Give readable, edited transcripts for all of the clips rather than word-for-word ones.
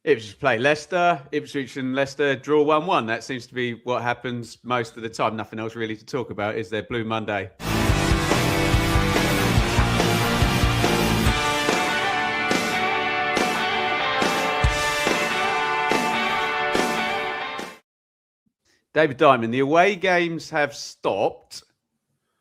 Ipswich play Leicester. Ipswich and Leicester draw 1-1. That seems to be what happens most of the time. Nothing else really to talk about, is there? Blue Monday. David Diamond, the away games have stopped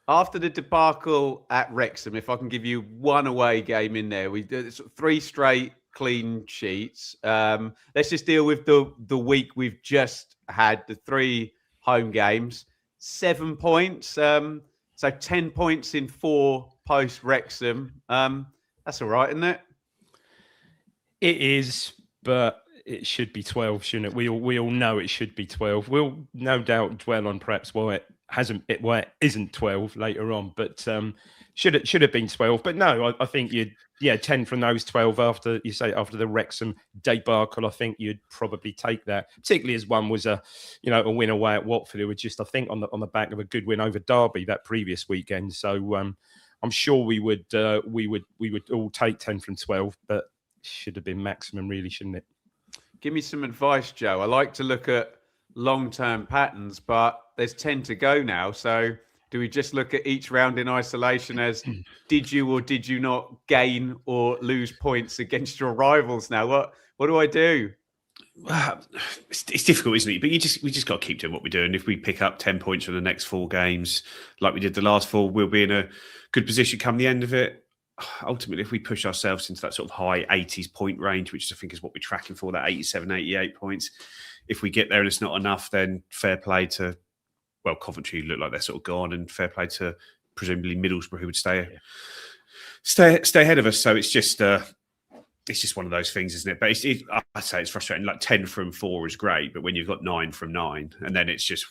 after the debacle at Wrexham. If I can give you one away game in there, we did 3 straight clean sheets. Let's just deal with the week we've just had, the 3 home games. 7 points. So 10 points in 4 post Wrexham. That's all right, isn't it? It is, but it should be 12, shouldn't it? We all know it should be 12. We'll no doubt dwell on perhaps why it isn't 12 later on, but should have been 12. But no, I think 10 from those 12 after the Wrexham debacle. I think you'd probably take that, particularly as one was a win away at Watford. It was just, I think, on the back of a good win over Derby that previous weekend. So I'm sure we would all take 10 from 12, but should have been maximum, really, shouldn't it? Give me some advice, Joe. I like to look at long-term patterns, but there's 10 to go now. So do we just look at each round in isolation as did you or did you not gain or lose points against your rivals now? What do I do? It's difficult, isn't it? But we just got to keep doing what we're doing. If we pick up 10 points from the next 4 games, like we did the last 4, we'll be in a good position come the end of it. Ultimately, if we push ourselves into that sort of high 80s point range, which I think is what we're tracking for, that 87, 88 points, if we get there and it's not enough, then fair play to, well, Coventry look like they're sort of gone, and fair play to presumably Middlesbrough, who would stay ahead of us. So it's just one of those things, isn't it? But I'd say it's frustrating. Like 10 from 4 is great, but when you've got 9 from 9, and then it's just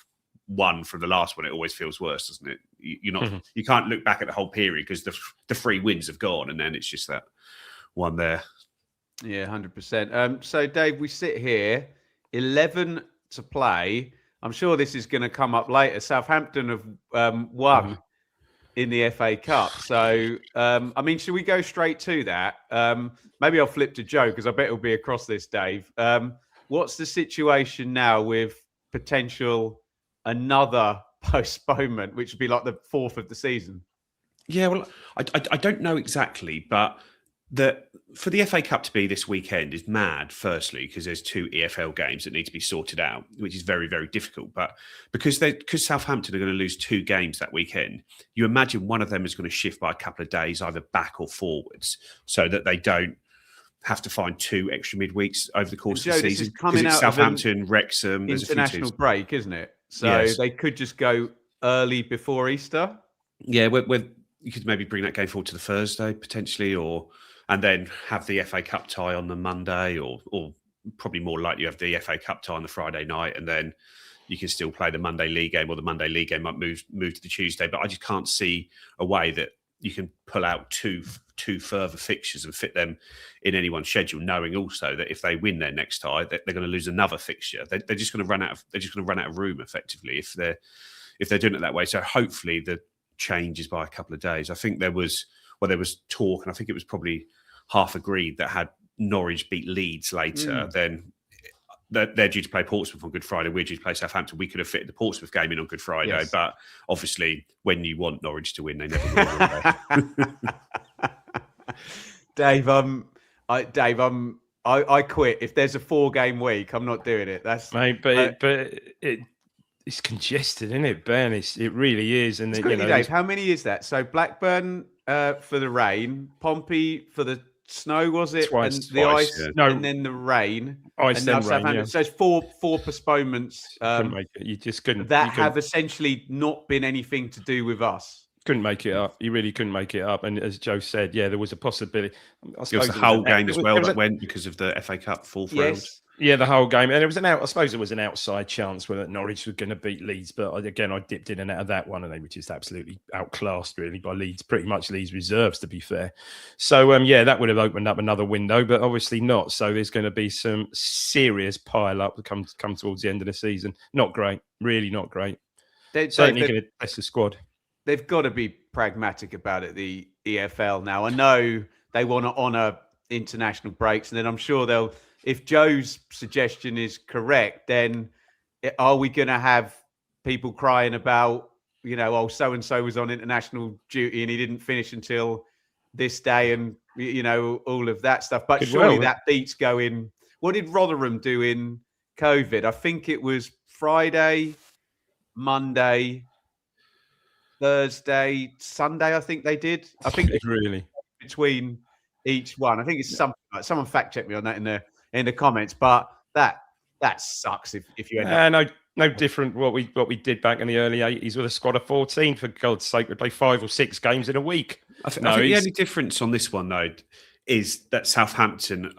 1 from the last one, it always feels worse, doesn't it? You're not, you can't look back at the whole period because the 3 wins have gone, and then it's just that one there. Yeah, 100%. So Dave, we sit here, 11 to play. I'm sure this is going to come up later. Southampton have won in the FA Cup. So, I mean, should we go straight to that? Maybe I'll flip to Joe because I bet it'll be across this, Dave. What's the situation now with potential another postponement, which would be like the 4th of the season? Yeah, well, I don't know exactly, but for the FA Cup to be this weekend is mad, firstly, because there's 2 EFL games that need to be sorted out, which is very, very difficult. But because Southampton are going to lose 2 games that weekend, you imagine one of them is going to shift by a couple of days, either back or forwards, so that they don't have to find 2 extra midweeks over the course of the season. This is coming out Southampton, Wrexham, there's international break, isn't it? So They could just go early before Easter. Yeah, you could maybe bring that game forward to the Thursday potentially, and then have the FA Cup tie on the Monday, or probably more likely you have the FA Cup tie on the Friday night, and then you can still play the Monday league game, or the Monday league game might move to the Tuesday. But I just can't see a way that you can pull out two further fixtures and fit them in anyone's schedule, knowing also that if they win their next tie, they're going to lose another fixture. They're just going to run out of room effectively if they're doing it that way. So hopefully the change is by a couple of days. I think there was talk, and I think it was probably half agreed that had Norwich beat Leeds later, then they're due to play Portsmouth on Good Friday. We're due to play Southampton. We could have fitted the Portsmouth game in on Good Friday, but obviously when you want Norwich to win, they never win. Dave, I quit. If there's a 4-game week, I'm not doing it. That's mate, it's congested, isn't it, Ben? It really is. And Dave, how many is that? So Blackburn for the rain, Pompey for the snow, was it? Twice, the ice, and then the rain. Ice and rain, yeah. So it's four postponements. Couldn't make it. You just couldn't. Have essentially not been anything to do with us. Couldn't make it up. You really couldn't make it up. And as Joe said, there was a possibility. It was the whole game as well that went because of the FA Cup 4th round. Yeah, the whole game. And it was I suppose it was an outside chance whether Norwich was going to beat Leeds. But again, I dipped in and out of that one, and they were just absolutely outclassed, really, by Leeds, pretty much Leeds reserves, to be fair. So, that would have opened up another window, but obviously not. So there's going to be some serious pile-up to come towards the end of the season. Not great. Really not great. Certainly going to test the squad. They've got to be pragmatic about it, the EFL now. I know they want to honour international breaks, and then I'm sure they'll if Joe's suggestion is correct, then are we going to have people crying about, oh, so-and-so was on international duty and he didn't finish until this day and, all of that stuff. But surely that beats going, what did Rotherham do in COVID? I think it was Friday, Monday, Thursday, Sunday, I think they did. I think really between each one. I think it's something like, someone fact check me on that in the comments, but that sucks if you end up. No different what we did back in the early 80s with a squad of 14, for God's sake. We play 5 or 6 games in a week. I think the only difference on this one, though, is that Southampton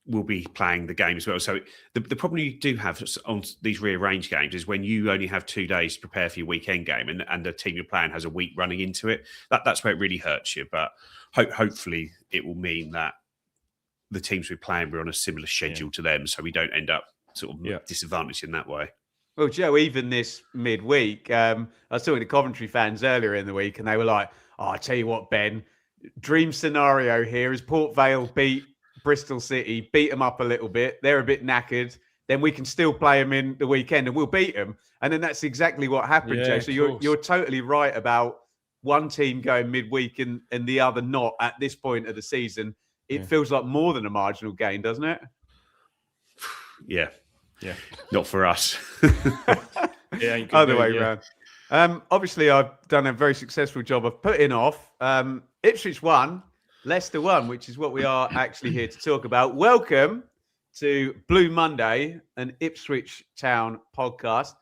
will be playing the game as well. So the problem you do have on these rearranged games is when you only have 2 days to prepare for your weekend game and the team you're playing has a week running into it. That's where it really hurts you. But hopefully it will mean that the teams we're playing, we're on a similar schedule to them, so we don't end up sort of disadvantaged in that way. Well, Joe, even this midweek, I was talking to Coventry fans earlier in the week, and they were like, "Oh, I tell you what, Ben, dream scenario here is Port Vale beat Bristol City, beat them up a little bit. They're a bit knackered. Then we can still play them in the weekend, and we'll beat them." And then that's exactly what happened, Joe. So you're totally right about one team going midweek and the other not at this point of the season. It feels like more than a marginal gain, doesn't it? Yeah. Not for us. Other way around. Obviously, I've done a very successful job of putting off Ipswich 1, Leicester 1, which is what we are actually here to talk about. Welcome to Blue Monday, an Ipswich Town podcast.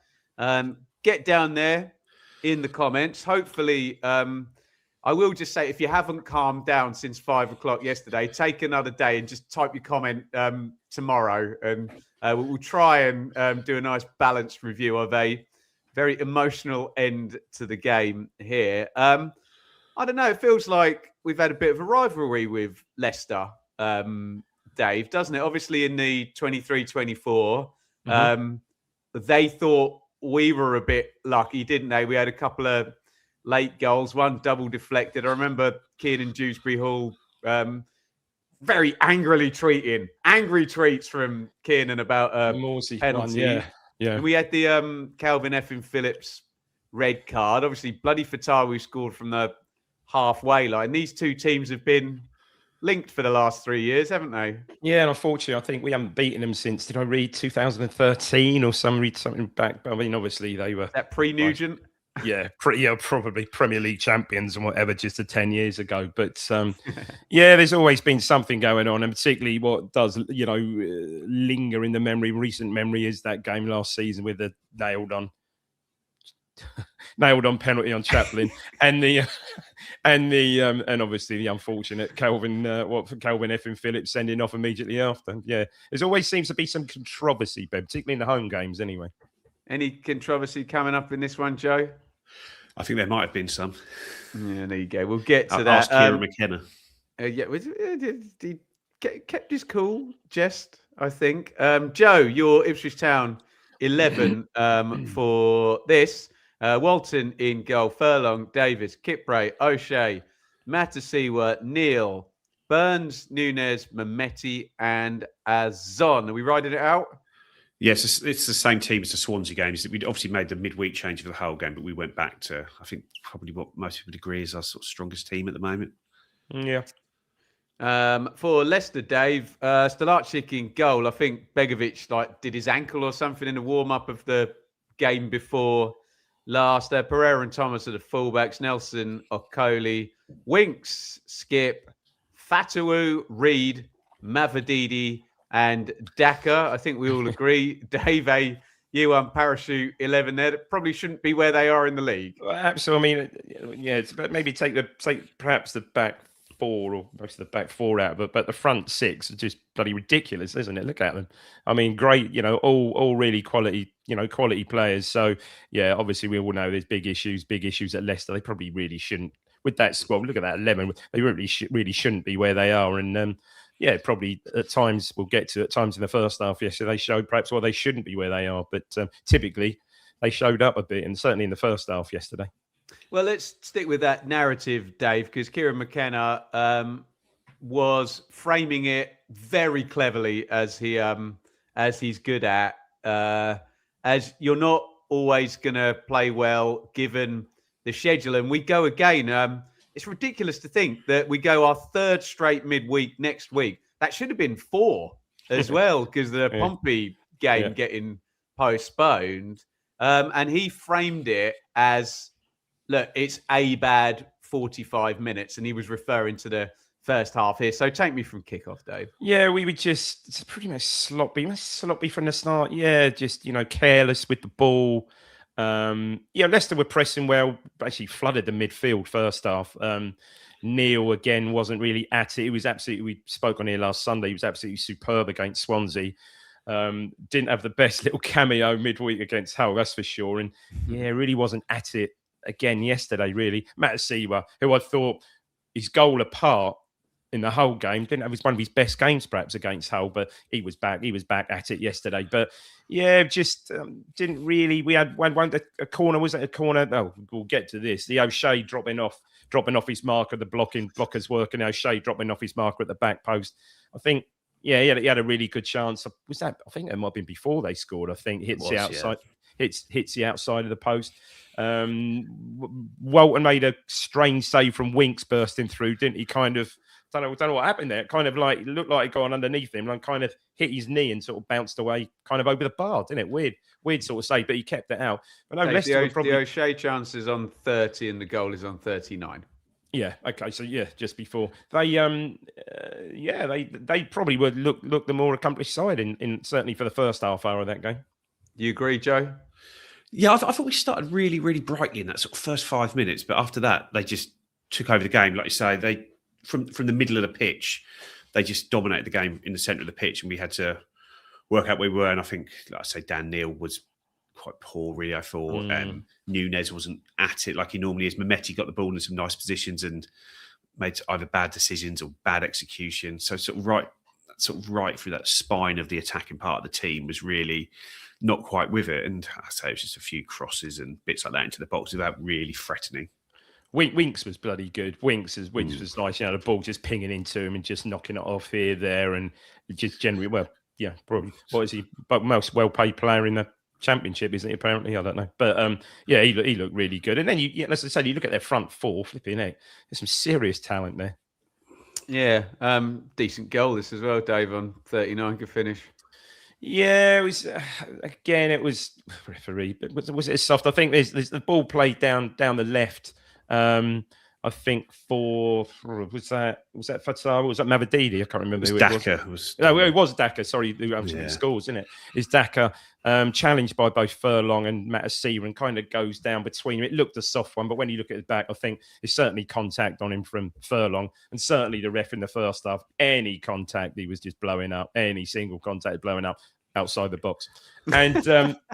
Get down there in the comments. Hopefully, I will just say, if you haven't calmed down since 5 o'clock yesterday, take another day and just type your comment tomorrow. And we'll try and do a nice balanced review of a very emotional end to the game here. I don't know. It feels like we've had a bit of a rivalry with Leicester, Dave, doesn't it? Obviously, in the 23-24, they thought we were a bit lucky, didn't they? We had a couple of late goals, one double deflected. I remember Kiernan Dewsbury Hall very angry tweets from Kiernan about a penalty. Yeah. And we had the Calvin Effin Phillips red card. Obviously, bloody Fatawi scored from the halfway line. These two teams have been linked for the last 3 years, haven't they? Yeah, and unfortunately, I think we haven't beaten them since, did I read 2013 or something back? I mean, obviously, they were... That pre-Nugent? Yeah, probably Premier League champions and whatever just 10 years ago. But there's always been something going on, and particularly what does linger in the recent memory is that game last season with the nailed on penalty on Chaplin and obviously the unfortunate Calvin Effin Phillips sending off immediately after. Yeah, there's always seems to be some controversy, Ben, particularly in the home games anyway. Any controversy coming up in this one, Joe? I think there might have been some. Yeah, there you go. We'll get to that. Ask Kieran McKenna. He kept his cool, jest, I think. Joe, your Ipswich Town 11 for this. Walton in goal, Furlong, Davis, Kipray, O'Shea, Matasiwa, Neal, Burns, Nunes, Mehmeti, and Azon. Are we riding it out? Yes, it's the same team as the Swansea games. We obviously made the midweek change for the whole game, but we went back to, I think, probably what most people agree is our sort of strongest team at the moment. Yeah. For Leicester, Dave, Stolarczyk in goal. I think Begovic did his ankle or something in the warm-up of the game before last. Pereira and Thomas are the fullbacks. Nelson, Okoli, Winks, Skip, Fatawu, Reed, Mavadidi, and Daka. I think we all agree. Dave, U1 parachute 11 there. That probably shouldn't be where they are in the league. Well, absolutely. I mean, yeah, but maybe take perhaps the back four or most of the back four out, but the front six are just bloody ridiculous, isn't it? Look at them. I mean, great, all really quality players. So yeah, obviously we all know there's big issues at Leicester. They probably really shouldn't with that squad. Look at that 11. They really shouldn't be where they are. And yeah, probably at times we'll get to at times in the first half yesterday they showed perhaps why they shouldn't be where they are, but typically they showed up a bit, and certainly in the first half yesterday. Well, let's stick with that narrative, Dave, because Kieran McKenna was framing it very cleverly as he's good at. As you're not always going to play well given the schedule, and we go again. It's ridiculous to think that we go our third straight midweek next week. That should have been 4 as well because the Pompey game getting postponed. And he framed it as, look, it's a bad 45 minutes, and he was referring to the first half here. So take me from kickoff, Dave. Yeah, we were just pretty much sloppy from the start. Yeah, just, careless with the ball. Leicester were pressing well, actually flooded the midfield first half. Neil, again, wasn't really at it. He was absolutely, we spoke on here last Sunday, he was absolutely superb against Swansea. Didn't have the best little cameo midweek against Hull, that's for sure. And really wasn't at it again yesterday, really. Matt Siwa, who I thought his goal apart in the whole game, didn't have one of his best games perhaps against Hull, but he was back at it yesterday. But just didn't really. We had a corner. Was it a corner? No, we'll get to this. The O'Shea dropping off his marker, the blockers working. O'Shea dropping off his marker at the back post. I think. Yeah, he had a really good chance. Was that? I think it might have been before they scored. I think hits the outside. Yeah. Hits the outside of the post. Walton made a strange save from Winks bursting through, didn't he? Kind of. Don't know what happened there. It kind of like it looked like it gone underneath him and kind of hit his knee and sort of bounced away, kind of over the bar, didn't it? Weird sort of save, but he kept it out. But no, Leicester the O'Shea chance is on 30 and the goal is on 39. Yeah. Okay. So just before they probably would look the more accomplished side in certainly for the first half hour of that game. You agree, Joe? Yeah, I thought we started really, really brightly in that sort of first 5 minutes, but after that they just took over the game. Like you say, they. From the middle of the pitch, they just dominated the game in the centre of the pitch, and we had to work out where we were. And I think, like I say, Dan Neil was quite poor, really, I thought. Nunez wasn't at it like he normally is. Mehmeti got the ball in some nice positions and made either bad decisions or bad execution. So sort of right through that spine of the attacking part of the team was really not quite with it. And I say it was just a few crosses and bits like that into the box without really threatening. Winks was bloody good. Winks was nice. The ball just pinging into him and just knocking it off here, there, and just generally, probably. What is he? But most well-paid player in the Championship, isn't he? Apparently, I don't know. But he looked really good. And then as I said, you look at their front four, flipping heck, there's some serious talent there. Yeah, decent goal this as well, Dave, on 39. Good finish. Yeah, it was again. It was referee. Was it soft? I think there's the ball played down the left. I think was that Fatsar? Was that Mavididi? I can't remember. It was Daka. It was Daka. Sorry, who ultimately scores, isn't it? It's Daka, challenged by both Furlong and Matasiva, and kind of goes down between them. It looked a soft one, but when you look at his back, I think there's certainly contact on him from Furlong, and certainly the ref in the first half. Any contact, he was just blowing up. Any single contact, blowing up outside the box. And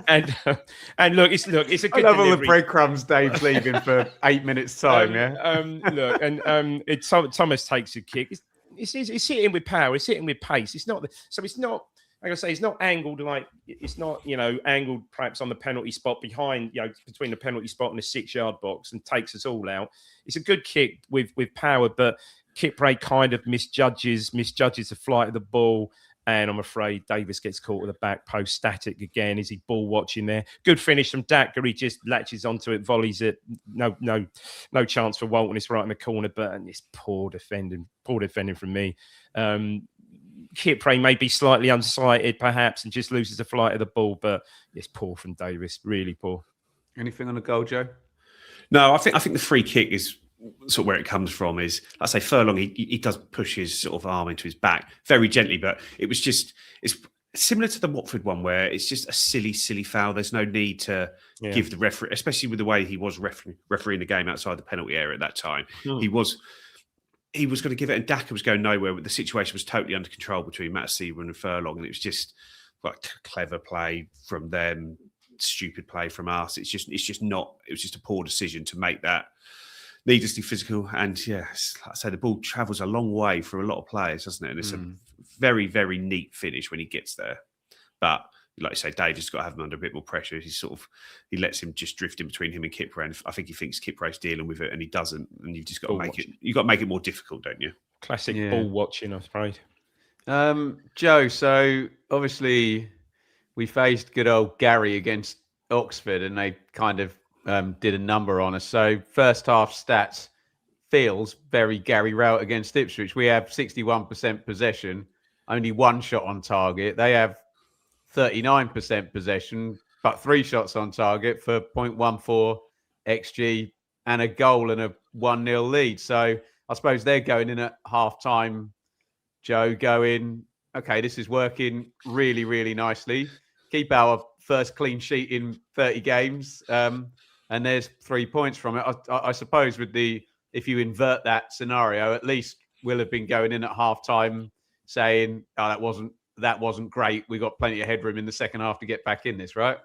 and look, it's a good. I love delivery. all the breadcrumbs Dave's leaving for 8 minutes time. Look, and Thomas takes a kick. It's hitting with power. It's hitting with pace. It's not. So it's not. Like I say, it's not angled like it's not. Angled perhaps on the penalty spot behind. Between the penalty spot and the 6-yard box, and takes us all out. It's a good kick with power, but Kipre kind of misjudges the flight of the ball. And I'm afraid Davis gets caught with the back post, static again. Is he ball watching there? Good finish from Daka. He just latches onto it, volleys it. No chance for Walton. It's right in the corner, but it's poor defending from me. Kipre may be slightly unsighted, perhaps, and just loses the flight of the ball, but it's poor from Davis. Really poor. Anything on the goal, Joe? No, I think the free kick is sort of where it comes from. Is, let's say, Furlong, he does push his sort of arm into his back very gently, but it's similar to the Watford one where it's just a silly foul. There's no need to give the referee, especially with the way he was refereeing the game outside the penalty area at that time. He was going to give it, and Daka was going nowhere. But the situation was totally under control between Matasiva and Furlong, and it was just like clever play from them, stupid play from us. It was just a poor decision to make that needlessly physical. And yes, like I say, the ball travels a long way for a lot of players, doesn't it? And it's a very, very neat finish when he gets there. But like you say, Davis got to have him under a bit more pressure. He lets him just drift in between him and Kipre. And I think he thinks Kipre's dealing with it, and he doesn't. And you've just got to make it more difficult, don't you? Classic ball watching, I'm afraid. Joe, so obviously we faced good old Gary against Oxford, and they kind of did a number on us. So first half stats feels very Gary Rout against Ipswich. We have 61% possession, only one shot on target. They have 39% possession, but 3 shots on target for 0.14 XG and a goal and a 1-0 lead. So I suppose they're going in at half time, Joe, going, okay, this is working really, really nicely. Keep our first clean sheet in 30 games. And there's 3 points from it. I suppose if you invert that scenario, at least we'll have been going in at half time saying, oh, that wasn't great. We got plenty of headroom in the second half to get back in this, right?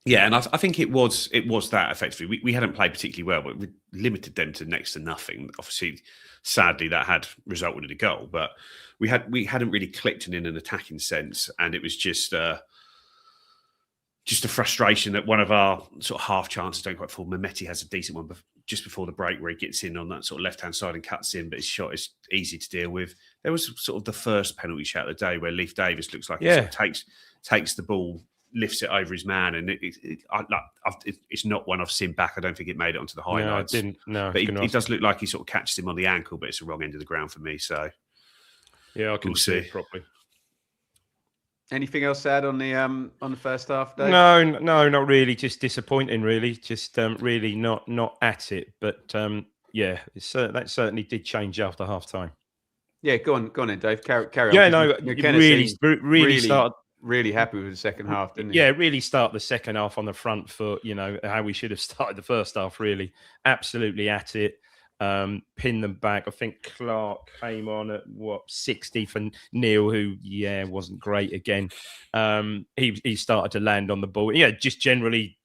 Yeah, and I think it was that effectively. We hadn't played particularly well, but we limited them to next to nothing. Obviously, sadly, that had resulted in a goal, but we hadn't really clicked in an attacking sense, and it was just a frustration that one of our sort of half chances don't quite fall. Mehmeti has a decent one just before the break where he gets in on that sort of left-hand side and cuts in, but his shot is easy to deal with. There was sort of the first penalty shot of the day where Leif Davis looks like he sort of takes the ball, lifts it over his man, and it's not one I've seen back. I don't think it made it onto the highlights. No, I didn't. No, but he does look like he sort of catches him on the ankle, but it's the wrong end of the ground for me. So yeah, I can see it properly. Anything else to add on the first half, Dave? No, not really. Just disappointing, really. Just really not at it. But yeah, that certainly did change after half time. Yeah, go on then, Dave. Carry on. Yeah, no, really started. Really happy with the second half, didn't he? Yeah, really start the second half on the front foot. You know how we should have started the first half. Really, absolutely at it. Pin them back. I think Clark came on at 60 for Neil, who wasn't great again. He started to land on the ball. Yeah, just generally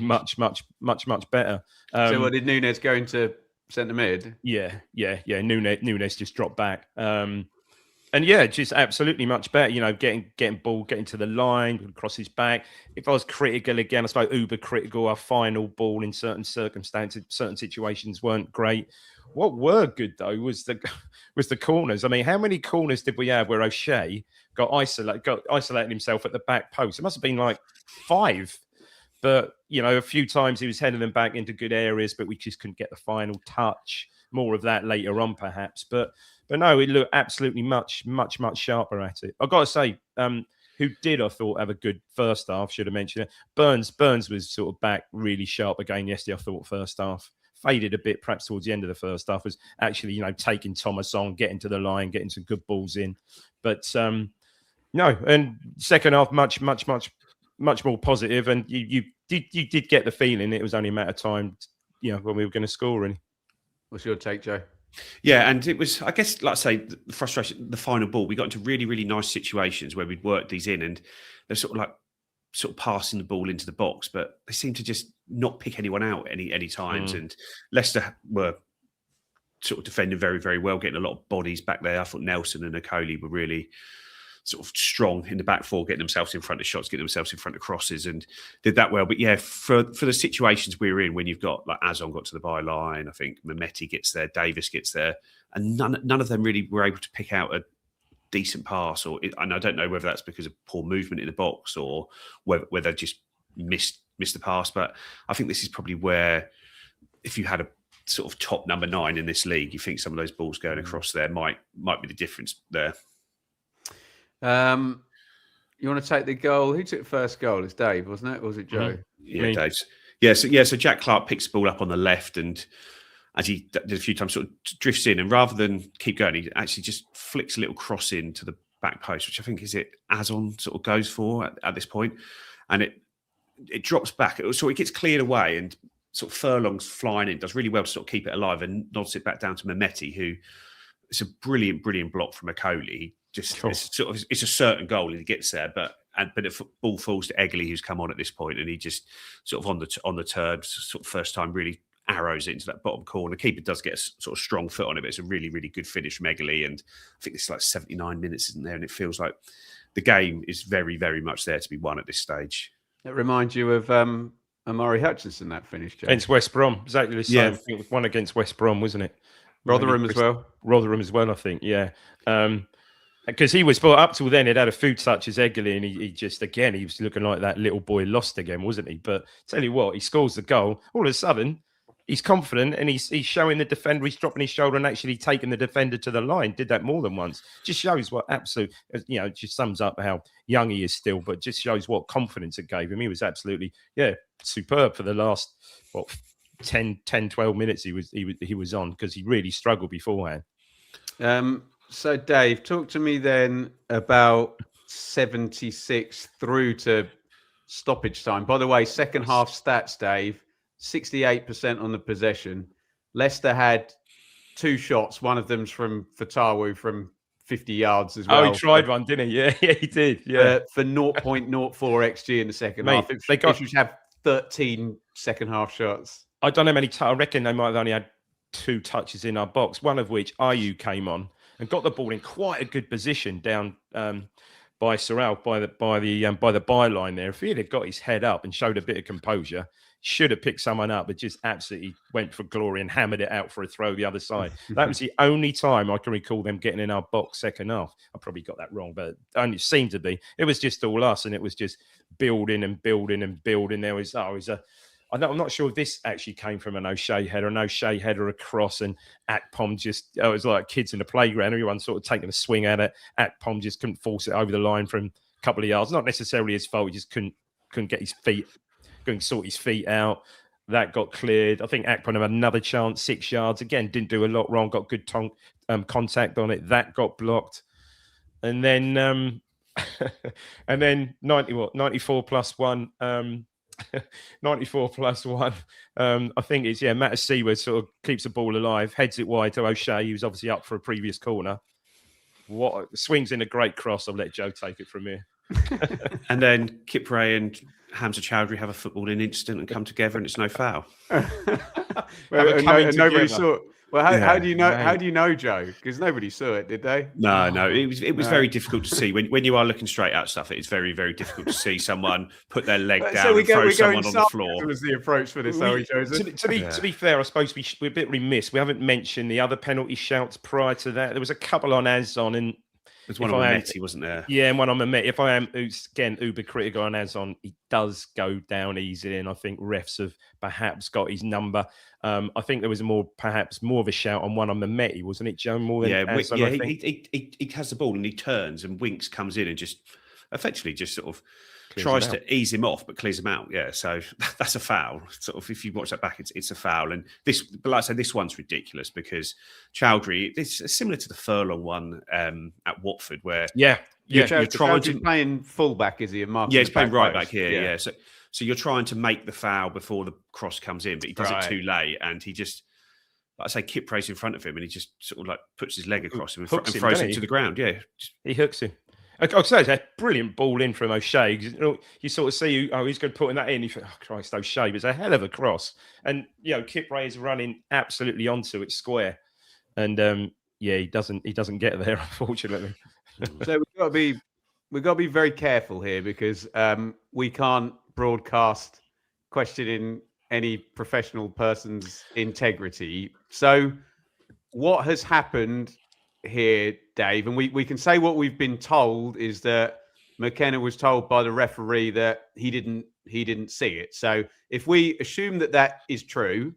much better. So what did Nunes go into centre mid? Yeah. Nunes just dropped back. And yeah, just absolutely much better. You know, getting ball, getting to the line, cross his back. If I was critical again, I suppose uber critical. Our final ball in certain circumstances, certain situations weren't great. What were good though was the corners. I mean, how many corners did we have where O'Shea got isolated himself at the back post? It must have been like 5. But you know, a few times he was heading them back into good areas, but we just couldn't get the final touch. More of that later on, perhaps. But no, it looked absolutely much sharper at it. I've got to say, who did, I thought, have a good first half, should have mentioned it. Burns was sort of back really sharp again yesterday, I thought, first half. Faded a bit, perhaps towards the end of the first half, was actually, you know, taking Thomas on, getting to the line, getting some good balls in. But no, and second half, much more positive. And you did get the feeling it was only a matter of time, you know, when we were going to score, really. What's your take, Joe? Yeah, and it was, I guess, like I say, the frustration, the final ball, we got into really, really nice situations where we'd worked these in and they're sort of passing the ball into the box, but they seem to just not pick anyone out any times. And Leicester were sort of defending very, very well, getting a lot of bodies back there. I thought Nelson and Okoli were really sort of strong in the back four, getting themselves in front of shots, getting themselves in front of crosses, and did that well. But yeah, for the situations we were in, when you've got like Azon got to the byline, I think Mehmeti gets there, Davis gets there, and none of them really were able to pick out a decent pass. And I don't know whether that's because of poor movement in the box or whether they just missed the pass. But I think this is probably where, if you had a sort of top number 9 in this league, you think some of those balls going across there might be the difference there. You want to take the goal? Who took the first goal? It's Dave, wasn't it? Or was it Joe? Yeah, Dave's. So Jack Clark picks the ball up on the left, and as he did a few times, sort of drifts in, and rather than keep going, he actually just flicks a little cross in to the back post, which I think is it Azon sort of goes for at this point, and it drops back. So it gets cleared away, and sort of Furlong's flying in, does really well to sort of keep it alive, and nods it back down to Mehmeti, who it's a brilliant block from Okoli. It's a certain goal and he gets there, but the ball falls to Egley, who's come on at this point, and he just sort of on the turn, sort of first time really arrows it into that bottom corner. The keeper does get a sort of strong foot on it, but it's a really, really good finish from Egley. And I think it's like 79 minutes, isn't there? And it feels like the game is very, very much there to be won at this stage. It reminds you of Amari Hutchinson, that finish, Joe. Against West Brom, exactly the same. Yeah. I think it was one against West Brom, wasn't it? Rotherham as well. Rotherham as well, I think, yeah. Because he was, but up till then, he'd had a few touches, Egerly, and he just, again, he was looking like that little boy lost again, wasn't he? But tell you what, he scores the goal. All of a sudden, he's confident and he's showing the defender, he's dropping his shoulder and actually taking the defender to the line. Did that more than once. Just shows what absolute, just sums up how young he is still, but just shows what confidence it gave him. He was absolutely, superb for the last, 10, 12 minutes he was on, because he really struggled beforehand. So, Dave, talk to me then about 76 through to stoppage time. By the way, second half stats, Dave, 68% on the possession. Leicester had 2 shots. One of them's from Fatawu from 50 yards as well. Oh, he tried one, didn't he? Yeah, he did. Yeah, for 0.04 XG in the second half. They should have 13 second half shots. I don't know how many. I reckon they might have only had 2 touches in our box. One of which Ayew came on and got the ball in quite a good position down by Sorrell, by the byline there. If he had got his head up and showed a bit of composure, should have picked someone up, but just absolutely went for glory and hammered it out for a throw the other side. That was the only time I can recall them getting in our box second half. I probably got that wrong, but it only seemed to be. It was just all us, and it was just building and building and building. There was I'm not sure if this actually came from an O'Shea header across, and Akpom just, it was like kids in the playground, everyone sort of taking a swing at it. Akpom just couldn't force it over the line from a couple of yards. Not necessarily his fault, he just couldn't get his feet, couldn't sort his feet out. That got cleared. I think Akpom had another chance, 6 yards. Again, didn't do a lot wrong, got good contact on it. That got blocked. And then, 94 plus 1. 94 plus 1. I think it's Matasiwa sort of keeps the ball alive, heads it wide to O'Shea. He was obviously up for a previous corner. What swings in a great cross. I'll let Joe take it from here. And then Kipre and Hamza Chowdhury have a footballing incident and come together, and it's no foul. Nobody saw it. Well, how do you know? How do you know, Joe? Because nobody saw it, did they? No. It was very difficult to see when you are looking straight at stuff. It's very, very difficult to see someone put their leg down and throw someone on the floor. That was the approach for this, are we, Joseph? To be fair, I suppose we're a bit remiss. We haven't mentioned the other penalty shouts prior to that. There was a couple on Azon, and there's one on Mehmeti, wasn't there? Yeah, and one on Mehmeti. If I am, again, uber critical on Azon, he does go down easily, and I think refs have perhaps got his number. I think there was perhaps more of a shout on one on Mehmeti, wasn't it, Joe? More than Azon, he has the ball and he turns, and Winks comes in and just effectively just sort of clears tries to ease him off, but clears him out. Yeah, so that's a foul. Sort of, if you watch that back, it's a foul. And this, but like I said, this one's ridiculous because Chowdhury, it's similar to the Furlong one at Watford, where you're trying to playing fullback, is he? He's playing right back here. Yeah. So you're trying to make the foul before the cross comes in, but he does it too late, and he just, like I say, Kipre's in front of him, and he just sort of like puts his leg across him and throws him to the ground. Yeah, he hooks him. I'll say it's a brilliant ball in from O'Shea. You sort of see, he's going to put that in. You think, oh Christ, O'Shea, but it's a hell of a cross. And Kipre is running absolutely onto it square, and he doesn't get there, unfortunately. So we've got to be very careful here because we can't broadcast questioning any professional person's integrity. So what has happened here, Dave, and we can say what we've been told is that McKenna was told by the referee that he didn't see it. So if we assume that is true,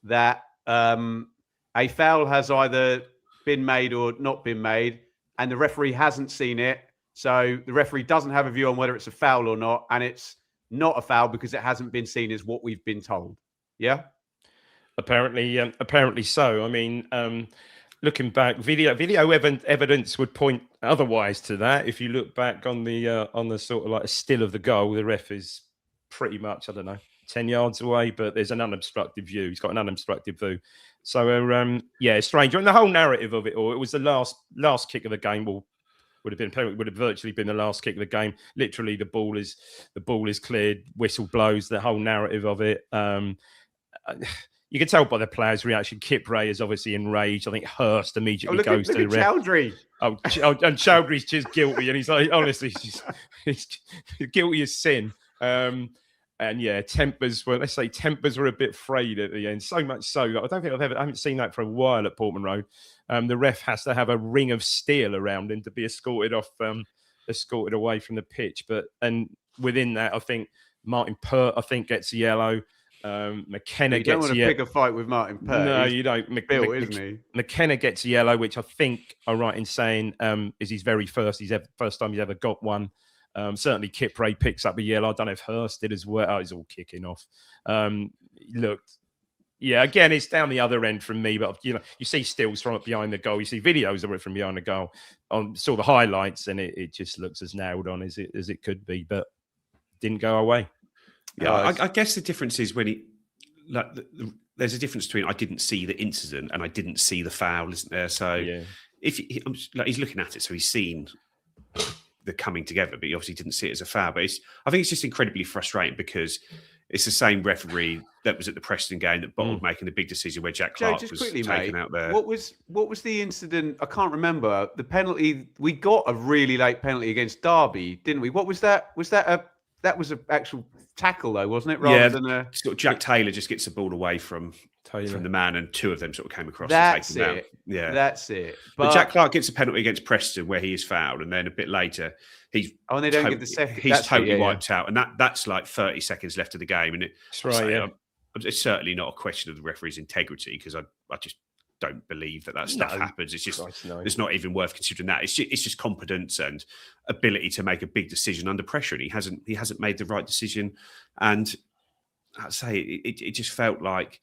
that a foul has either been made or not been made, and the referee hasn't seen it, so the referee doesn't have a view on whether it's a foul or not, and it's not a foul because it hasn't been seen as what we've been told. Yeah? Apparently so. I mean, looking back, video evidence would point otherwise to that. If you look back on the sort of like a still of the goal, the ref is pretty much, 10 yards away, but there's an unobstructed view. He's got an unobstructed view. So, it's strange. And the whole narrative of it all, it was the last kick of the game. Would have virtually been the last kick of the game. Literally, the ball is cleared, whistle blows. The whole narrative of it. You can tell by the players' reaction. Kipre is obviously enraged. I think Hurst immediately goes to the ref. Chowdhury. And Chowdhury's just guilty, and he's like, honestly, he's guilty as sin. Tempers were a bit frayed at the end. So much so that I haven't seen that for a while at Portman Road. the ref has to have a ring of steel around him to be escorted away from the pitch. And within that, I think Martin Pert, gets a yellow. McKenna you don't want to pick a fight with Martin Pert. No, you don't. Isn't he? McKenna gets a yellow, which I think are right in saying is his very first time he's ever got one. Certainly Kipre picks up a yellow. I don't know if Hurst did as well. Oh, he's all kicking off. Looked, yeah, again, it's down the other end from me, but you see stills from behind the goal. You see videos of it from behind the goal. Saw the highlights, and it just looks as nailed on as it could be, but didn't go away. Yeah, I guess the difference is when there's a difference between I didn't see the incident and I didn't see the foul, isn't there? So if he's looking at it, so he's seen the coming together, but he obviously didn't see it as a foul. But I think it's just incredibly frustrating because it's the same referee that was at the Preston game that bottled making the big decision where Jack Clark was taken out there. What was the incident? I can't remember. The penalty, we got a really late penalty against Derby, didn't we? What was that? That was an actual tackle, though, wasn't it? Rather than sort of Jack Taylor just gets the ball away from the man, and two of them sort of came across. That's and it. Yeah, that's it. But Jack Clark gets a penalty against Preston where he is fouled, and then a bit later and they don't give the second. He's totally wiped out, and that's like 30 seconds left of the game, and it's certainly not a question of the referee's integrity because I just don't believe that stuff happens. It's just it's not even worth considering that. It's just competence and ability to make a big decision under pressure, and he hasn't made the right decision. And I'd say it just felt like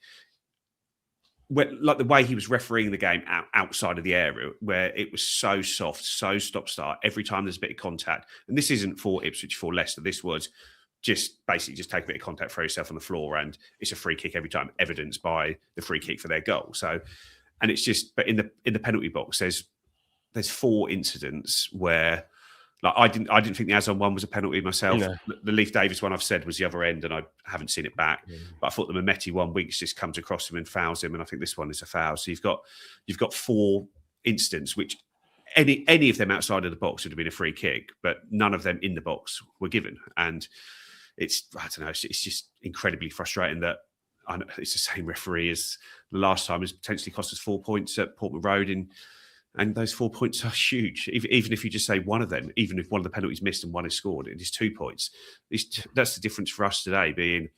the way he was refereeing the game outside of the area where it was so soft, so stop-start every time there's a bit of contact. And this isn't for Ipswich, for Leicester. This was just take a bit of contact, throw yourself on the floor, and it's a free kick every time, evidenced by the free kick for their goal. So. And it's just, but in the penalty box, there's 4 incidents where, like, I didn't think the Azon one was a penalty myself. No. The Leif Davis one I've said was the other end, and I haven't seen it back. Yeah. But I thought the Mehmeti one, Winks just comes across him and fouls him, and I think this one is a foul. So you've got 4 incidents which any of them outside of the box would have been a free kick, but none of them in the box were given, and I don't know, it's just incredibly frustrating that. I know it's the same referee as the last time. Has potentially cost us 4 points at Portman Road, and those 4 points are huge. Even if you just say one of them, even if one of the penalties missed and one is scored, it is 2 points. That's the difference for us today, being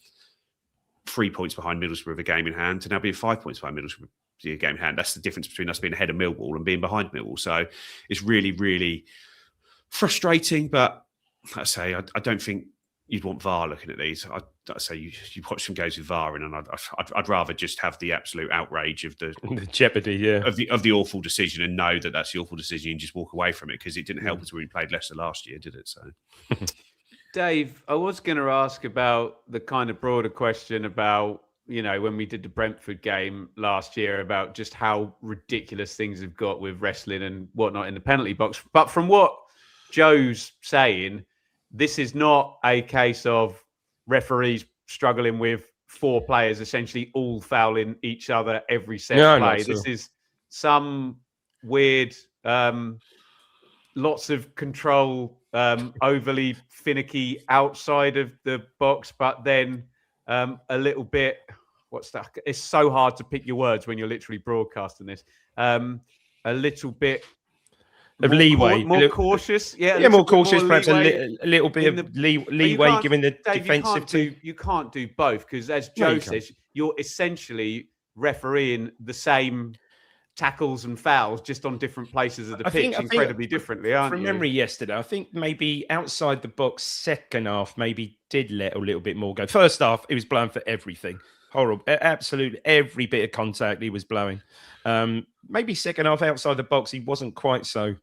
3 points behind Middlesbrough with a game in hand, to now being 5 points behind Middlesbrough with a game in hand. That's the difference between us being ahead of Millwall and being behind Millwall. So it's really, really frustrating. But I say I don't think you'd want VAR looking at these. I'd say you watch some games with VAR in, and I'd rather just have the absolute outrage of the jeopardy, of the awful decision, and know that that's the awful decision and just walk away from it, because it didn't help us when we played Leicester last year, did it? So, Dave, I was going to ask about the kind of broader question about, when we did the Brentford game last year, about just how ridiculous things have got with wrestling and whatnot in the penalty box. But from what Joe's saying, this is not a case of referees struggling with 4 players essentially all fouling each other every set of play. This is some weird, lots of control, overly finicky outside of the box, but then a little bit, what's that? It's so hard to pick your words when you're literally broadcasting this. A little bit of leeway, more cautious, more cautious, perhaps a little bit of leeway given the Dave, defensive. You can't do both, because as Joe says, you're essentially refereeing the same tackles and fouls just on different places of the pitch, incredibly differently, aren't you? From memory yesterday, I think maybe outside the box second half maybe did let a little bit more go. First half, it was blowing for everything. Horrible. Absolutely every bit of contact he was blowing. Maybe second half outside the box, he wasn't quite so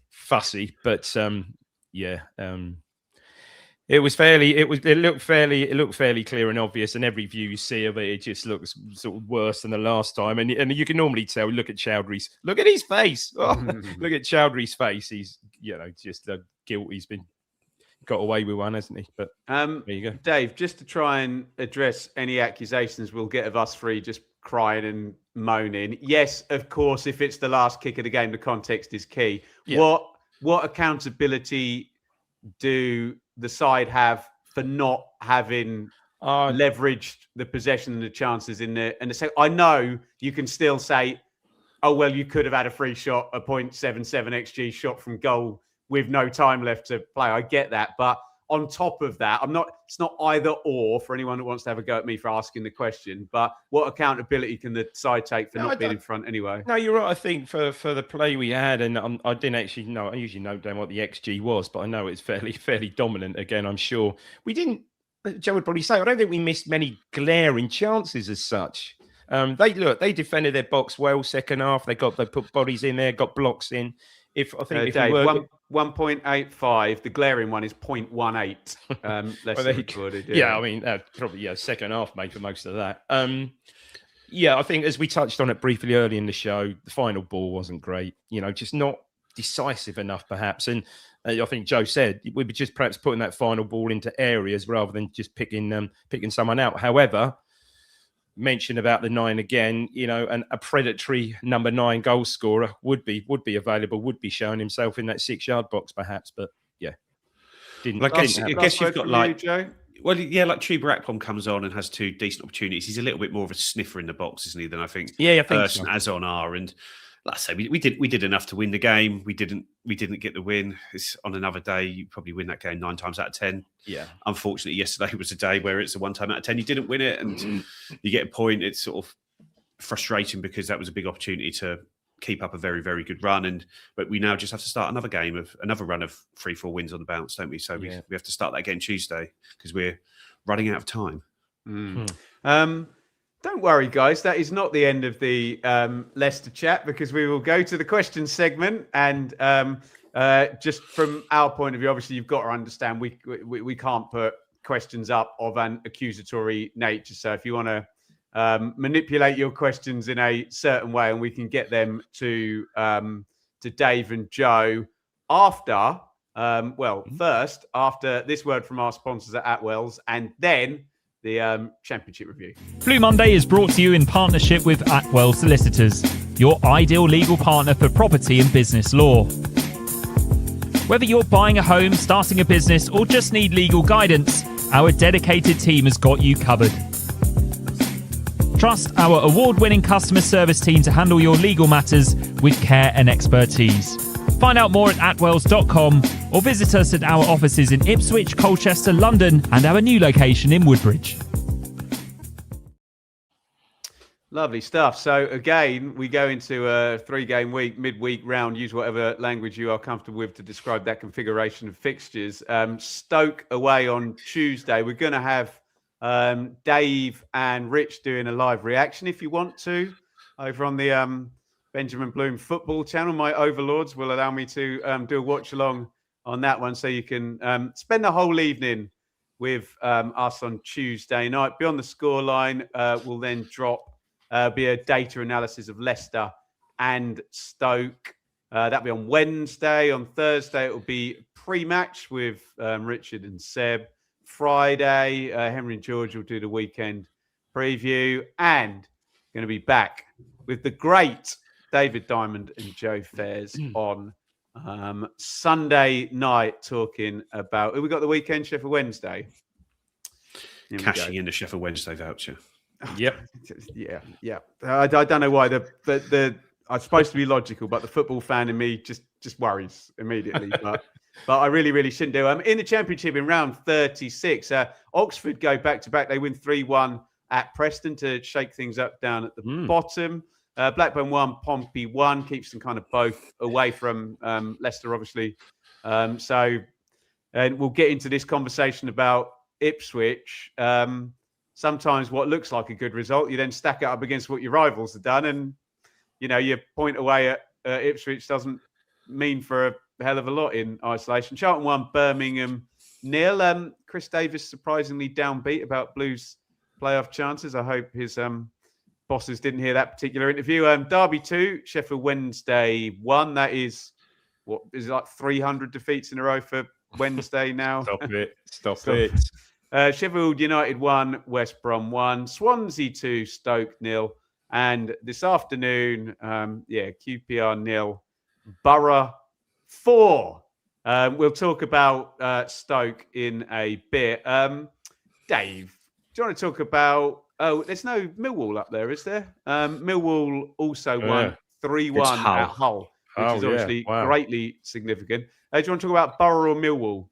fussy, but it looked fairly clear and obvious, and every view you see of it just looks sort of worse than the last time, and you can normally tell. Look at Chowdhury's, look at his face. Look at Chowdhury's face. He's just guilty. He's been got away with one, hasn't he? But there you go, Dave. Just to try and address any accusations we'll get of us three just crying and moaning. Yes, of course, if it's the last kick of the game, the context is key. Yeah. What accountability do the side have for not having leveraged the possession and the chances in the second. I know you can still say, oh, well, you could have had a free shot, a 0.77 XG shot from goal with no time left to play. I get that. But on top of that, it's not either or for anyone that wants to have a go at me for asking the question. But what accountability can the side take for not being in front anyway? No, you're right. I think for the play we had, and I didn't actually know, I usually note down what the XG was, but I know it's fairly dominant. Again, I'm sure we didn't, Joe would probably say, I don't think we missed many glaring chances as such. They defended their box well second half. They put bodies in there, got blocks in. If Dave, we were 1.85, the glaring one is 0.18. Leicester recorded. Yeah, I mean probably second half made for most of that. I think as we touched on it briefly early in the show, the final ball wasn't great. Just not decisive enough, perhaps. And I think Joe said we were just perhaps putting that final ball into areas rather than just picking someone out. However, mention about the 9 again, and a predatory number 9 goal scorer would be available, would be showing himself in that 6-yard box, perhaps. But didn't. I guess you've got like Joe? Well, yeah, like Chuba Akpom comes on and has 2 decent opportunities. He's a little bit more of a sniffer in the box, isn't he? Than I think. Yeah, I think so. And Azon are, and like I say, we did enough to win the game. We didn't get the win. It's on another day, you probably win that game 9 times out of 10. Yeah. Unfortunately, yesterday was a day where it's a 1 time out of 10 you didn't win it, and you get a point. It's sort of frustrating because that was a big opportunity to keep up a very, very good run. But we now just have to start another run of 3-4 wins on the bounce, don't we? So we have to start that again Tuesday because we're running out of time. Don't worry, guys. That is not the end of the Leicester chat, because we will go to the question segment. And just from our point of view, obviously, you've got to understand we can't put questions up of an accusatory nature. So if you want to manipulate your questions in a certain way, and we can get them to Dave and Joe after, first after this word from our sponsors at Atwells, and then the Championship review. Blue Monday is brought to you in partnership with Atwell Solicitors, your ideal legal partner for property and business law. Whether you're buying a home, starting a business, or just need legal guidance, our dedicated team has got you covered. Trust our award-winning customer service team to handle your legal matters with care and expertise. Find out more at atwells.com or visit us at our offices in Ipswich, Colchester, London, and our new location in Woodbridge. Lovely stuff. So again, we go into a 3-game week, midweek round. Use whatever language you are comfortable with to describe that configuration of fixtures. Stoke away on Tuesday. We're going to have Dave and Rich doing a live reaction if you want to over on the Benjamin Bloom football channel. My overlords will allow me to do a watch along on that one, so you can spend the whole evening with us on Tuesday night. Beyond the scoreline will then drop be a data analysis of Leicester and Stoke. That'll be on Wednesday. On Thursday it will be pre-match with Richard and Seb. Friday Henry and George will do the weekend preview, and going to be back with the great David Diamond and Joe Fairs on Sunday night, talking about, we got the weekend, Sheffield Wednesday. Cashing in the Sheffield Wednesday voucher. Yep. Yeah. I don't know why the I'm supposed to be logical, but the football fan in me just worries immediately. But I really shouldn't do. In the Championship in round 36, Oxford go back to back. They win 3-1 at Preston to shake things up down at the bottom. Blackburn 1, Pompey 1, keeps them kind of both away from Leicester, obviously. And we'll get into this conversation about Ipswich. Sometimes what looks like a good result, you then stack it up against what your rivals have done, and your point away at Ipswich doesn't mean for a hell of a lot in isolation. Charlton 1, Birmingham 0. Chris Davis surprisingly downbeat about Blues' playoff chances. I hope his bosses didn't hear that particular interview. Derby 2, Sheffield Wednesday 1. That is, what is it, like 300 defeats in a row for Wednesday now? Stop it. Sheffield United 1, West Brom 1, Swansea 2, Stoke 0. And this afternoon, QPR 0, Borough 4. We'll talk about Stoke in a bit. Dave, you want to talk about? Oh, there's no Millwall up there, is there? Millwall also won 3-1 at Hull, which is obviously greatly significant. Do you want to talk about Borough or Millwall,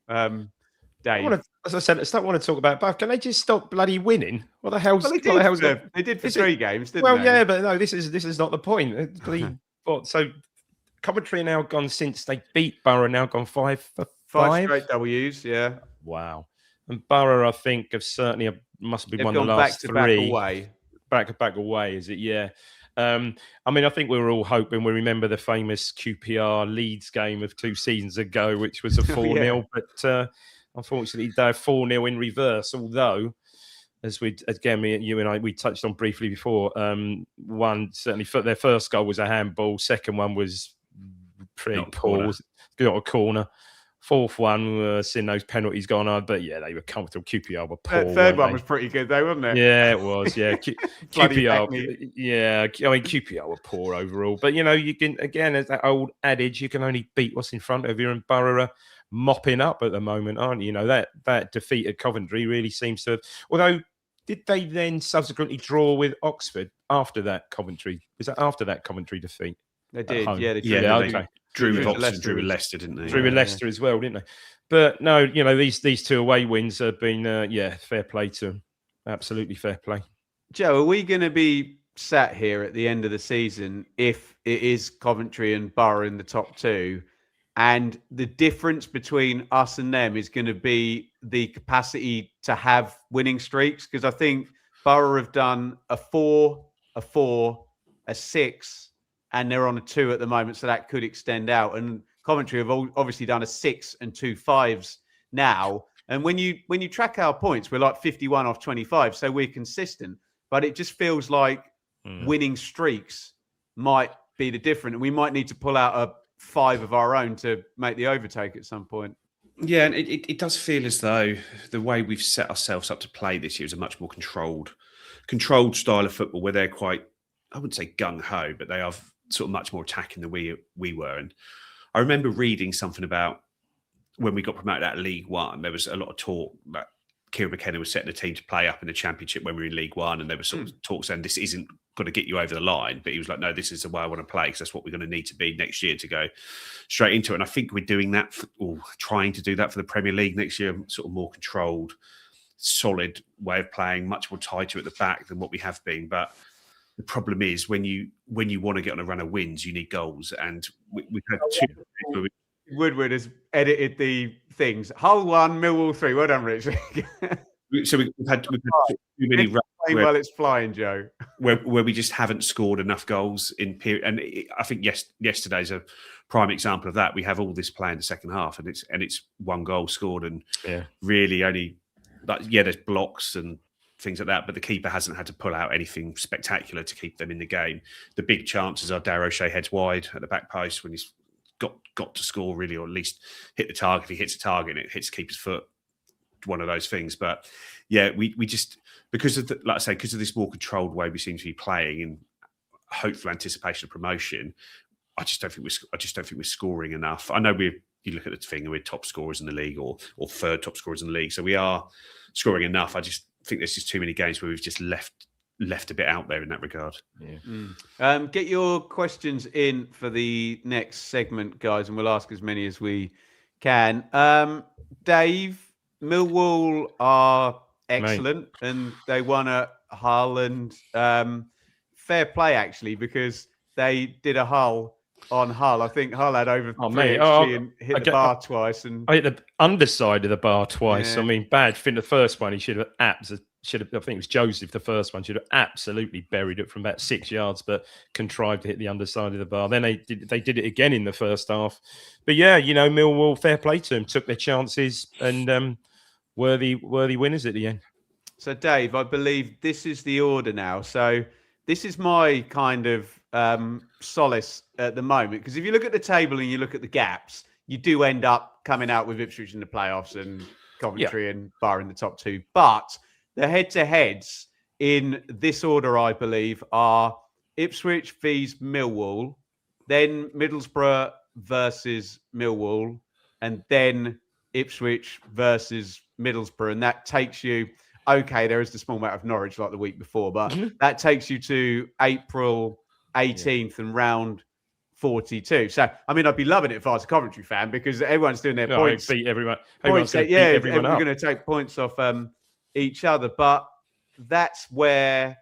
Dave? As I said, I don't want to talk about both. Can they just stop bloody winning? What the hell's? Well, they did for 3 games, didn't they? Well, yeah, but no, this is not the point. So Coventry are now gone since they beat Borough. Now gone 5 for 5 straight W's. Yeah. Wow. And Borough, I think, have certainly must be one of the last 3 back away. Is it? Yeah. I mean, I think we were all hoping. We remember the famous QPR Leeds game of 2 seasons ago, which was a 4-0. But unfortunately, they're 4-0 in reverse. Although, as you and I, we touched on briefly before, one certainly their first goal was a handball. Second one was pretty poor, got a corner. Fourth one, seeing those penalties gone on, but yeah, they were comfortable. QPR were poor. Third one was pretty good, though, wasn't it? Yeah, it was. Yeah, QPR. Yeah, I mean QPR were poor overall, but you can again, as that old adage, you can only beat what's in front of you. And Borough are mopping up at the moment, aren't you? That defeat at Coventry really seems to have. Although, did they then subsequently draw with Oxford after that Coventry? Was that after that Coventry defeat? They did. Yeah, they did. Yeah, okay. Drew with Oxford and drew with Leicester, didn't they? Drew with Leicester as well, didn't they? But no, these 2 away wins have been, fair play to them. Absolutely fair play. Joe, are we going to be sat here at the end of the season if it is Coventry and Borough in the top 2, and the difference between us and them is going to be the capacity to have winning streaks? Because I think Borough have done a 4, a 4, a 6, and they're on a 2 at the moment, so that could extend out. And Coventry have obviously done a 6 and 2 5s now. And when you track our points, we're like 51 off 25, so we're consistent. But it just feels like winning streaks might be the difference. And we might need to pull out a 5 of our own to make the overtake at some point. Yeah, and it does feel as though the way we've set ourselves up to play this year is a much more controlled style of football, where they're quite, I wouldn't say gung-ho, but they are sort of much more attacking than we were. And I remember reading something about when we got promoted out of League One, there was a lot of talk that Kieran McKenna was setting a team to play up in the Championship when we were in League One, and there was sort of talk saying this isn't going to get you over the line. But he was like, no, this is the way I want to play, because that's what we're going to need to be next year to go straight into it. And I think we're doing that, or trying to do that for the Premier League next year, sort of more controlled, solid way of playing, much more tighter at the back than what we have been. But the problem is when you want to get on a run of wins, you need goals, and we've had 2. Woodward has edited the things. Hull 1, Millwall 3. Well done, Rich. So we've had too many runs. Well, it's flying, Joe. Where we just haven't scored enough goals in period, and I think yesterday's a prime example of that. We have all this play in the second half, and it's 1 goal scored, and really only there's blocks and things like that, but the keeper hasn't had to pull out anything spectacular to keep them in the game. The big chances are Darragh O'Shea heads wide at the back post when he's got to score, really, or at least hit the target. If he hits a target and it hits the keeper's foot, one of those things. But yeah, we just, because of because of this more controlled way we seem to be playing in hopeful anticipation of promotion, I just don't think we're scoring enough. I know you look at the thing and we're top scorers in the league, or third top scorers in the league, so we are scoring enough. I just think there's just too many games where we've just left a bit out there in that regard. Yeah. Get your questions in for the next segment, guys, and we'll ask as many as we can. Dave, Millwall are excellent, and they won at Hull, and fair play actually, because they did a Hull on Hull. I think Hull had over 3 XG and hit the bar twice. And I hit the underside of the bar twice. Yeah. I mean, bad thing. The first one, he should have I think it was Joseph, the first one, should have absolutely buried it from about 6 yards, but contrived to hit the underside of the bar. Then they did it again in the first half. But yeah, Millwall, fair play to them, took their chances, and worthy winners at the end. So, Dave, I believe this is the order now. So this is my kind of solace at the moment, because if you look at the table and you look at the gaps, you do end up coming out with Ipswich in the playoffs and Coventry and Borough in the top 2. But the head-to-heads in this order, I believe, are Ipswich vs Millwall, then Middlesbrough versus Millwall, and then Ipswich versus Middlesbrough. And that takes you okay, there is the small matter of Norwich like the week before, but that takes you to April 18th and round 42. So, I mean, I'd be loving it if I was a Coventry fan because everyone's doing their points. Beat everyone. Points, Everyone's going to beat everyone up. We're going to take points off each other. But that's where,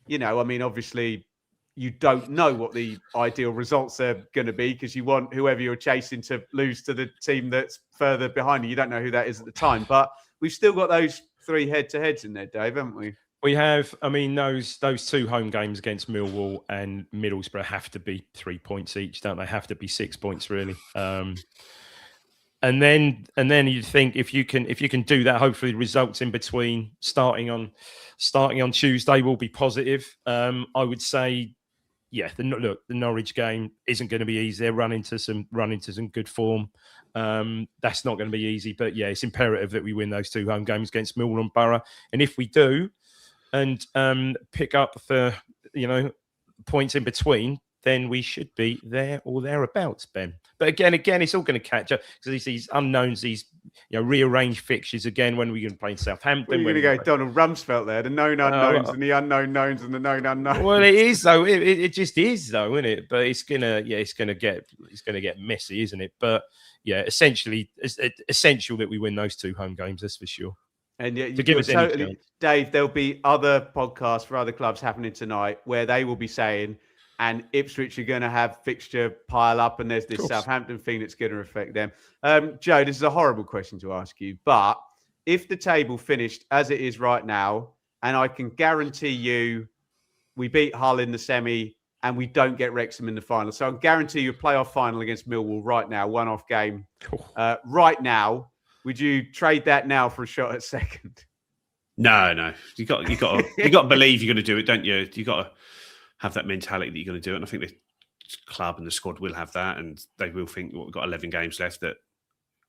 you know, I mean, obviously, you don't know what the ideal results are going to be because you want whoever you're chasing to lose to the team that's further behind you. You don't know who that is at the time. But we've still got those 3 head-to-heads in there, Dave, haven't we? We have. I mean, those 2 home games against Millwall and Middlesbrough have to be 3 points each, don't they? Have to be 6 points, really. And then you think if you can do that, hopefully the results in between starting on Tuesday will be positive. I would say, yeah. The Norwich game isn't going to be easy. They're run into some good form. That's not going to be easy, but yeah, it's imperative that we win those 2 home games against Millwall and Borough. And if we do, and pick up the points in between, then we should be there or thereabouts, Ben. But again, it's all going to catch up because these unknowns, these rearranged fixtures again. When we're going to play in Southampton, you're going to go Donald Rumsfeld there, the known unknowns and the unknown knowns and the known unknowns. Well, it is though. It just is though, isn't it? But it's gonna get messy, isn't it? But yeah, essentially, it's essential that we win those 2 home games. That's for sure. And yeah, totally, Dave, there'll be other podcasts for other clubs happening tonight where they will be saying, and Ipswich are going to have fixture pile up, and there's this Southampton thing that's going to affect them. Joe, this is a horrible question to ask you, but if the table finished as it is right now, and I can guarantee you we beat Hull in the semi and we don't get Wrexham in the final. So I guarantee you a playoff final against Millwall right now, one-off game. Right now, would you trade that now for a shot at second? No. You got to believe you're going to do it, don't you? You got to have that mentality that you're going to do it. And I think the club and the squad will have that, and they will think we've got 11 games left that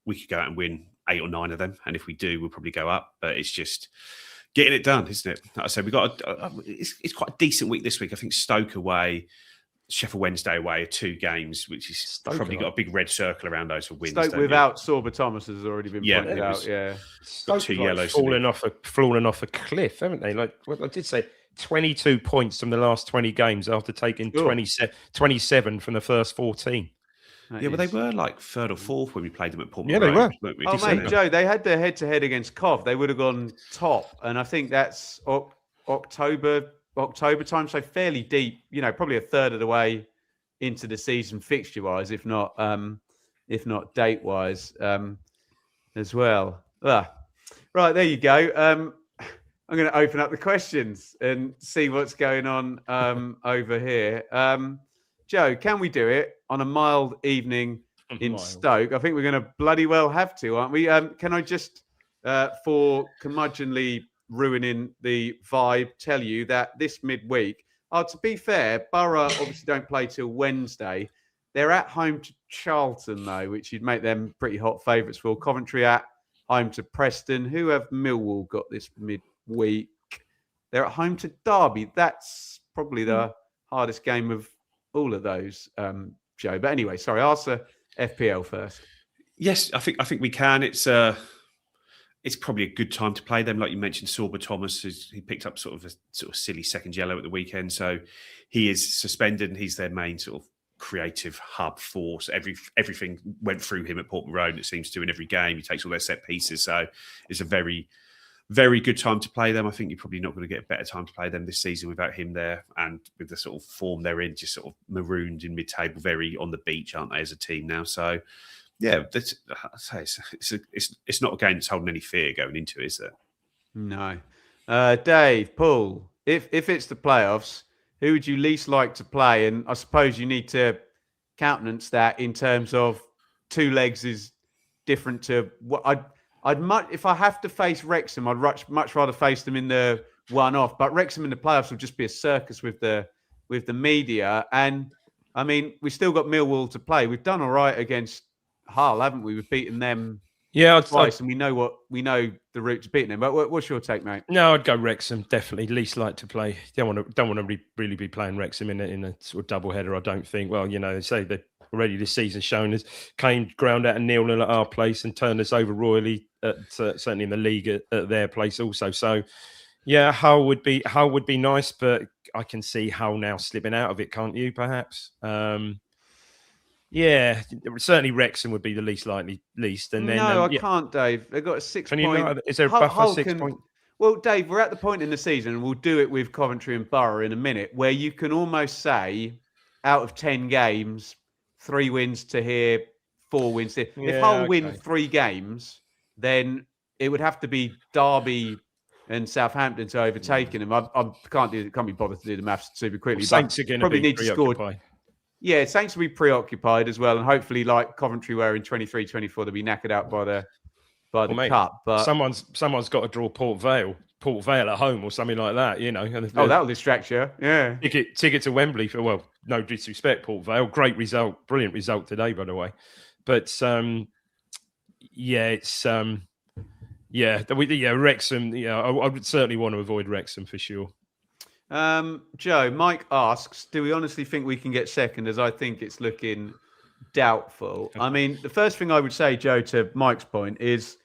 we could go out and win 8 or 9 of them. And if we do, we'll probably go up. But it's just getting it done, isn't it? Like I said, we got it's quite a decent week this week. I think Stoke away, Sheffield Wednesday away are 2 games, which is Stoke probably got a big red circle around those for wins. Stoke without Sorba Thomas has already been pointed out. Yeah, Stoke 2 yellows falling off a cliff, haven't they? Like what I did say, 22 points from the last 20 games after taking 27 from the first 14. But they were like 3rd or 4th when we played them at Port. Yeah, they were. Oh, mate, Joe, they had their head-to-head against Cov. They would have gone top, and I think that's October time, so fairly deep. Probably a third of the way into the season, fixture-wise, if not date-wise, as well. Right, there you go. I'm going to open up the questions and see what's going on over here. Joe, can we do it on a mild evening in Stoke? I think we're going to bloody well have to, aren't we? Can I just, for curmudgeonly ruining the vibe, tell you that this midweek, to be fair, Borough obviously don't play till Wednesday. They're at home to Charlton, though, which you'd make them pretty hot favourites for. Coventry at home to Preston. Who have Millwall got this midweek? They're at home to Derby. That's probably the hardest game of all of those, Joe. But anyway, sorry, answer FPL first. Yes, I think we can. It's probably a good time to play them. Like you mentioned, Sorba Thomas, he picked up sort of silly second yellow at the weekend. So he is suspended and he's their main sort of creative hub force. Everything went through him at Portman Road, it seems to, in every game. He takes all their set pieces. So it's a very, very good time to play them. I think you're probably not going to get a better time to play them this season without him there, and with the sort of form they're in, just sort of marooned in mid-table, very on the beach, aren't they, as a team now? So, yeah, it's not a game that's holding any fear going into it, is there? No. Dave, Paul, if it's the playoffs, who would you least like to play? And I suppose you need to countenance that in terms of 2 legs is different to what I'd much, if I have to face Wrexham, I'd much rather face them in the one-off. But Wrexham in the playoffs will just be a circus with the media. And I mean, we've still got Millwall to play. We've done all right against Hull, haven't we? We've beaten them twice, and we know the route to beating them. But what's your take, mate? No, I'd go Wrexham. Definitely, least like to play. Don't want to really be playing Wrexham in a sort of double header. I don't think. Well, they say that already this season shown us. Came ground out a 0-0 at our place and turned us over royally at certainly in the league at their place also. So yeah, Hull would be nice, but I can see Hull now slipping out of it, can't you? Perhaps. Yeah, certainly Wrexham would be the least, and then no, I can't, Dave. They've got a 6 point. Is there a buffer 6 point? Well, Dave, we're at the point in the season, and we'll do it with Coventry and Borough in a minute, where you can almost say, out of 10 games, 3 wins to here, 4 wins to here. If Hull win 3 games, then it would have to be Derby and Southampton to overtaking them. I can't be bothered to do the maths super quickly. Well, Saints are going to be preoccupied. Yeah, Saints will be preoccupied as well, and hopefully, like Coventry were in 23-24, they'll be knackered out by the cup. But someone's got to draw Port Vale at home or something like that, you know. That'll distract you. Yeah. Ticket to Wembley for no disrespect, Port Vale. Great result, brilliant result today, by the way. But Wrexham. Wrexham. Yeah, I would certainly want to avoid Wrexham for sure. Joe, Mike asks, do we honestly think we can get second, as I think it's looking doubtful? I mean, the first thing I would say, Joe, to Mike's point is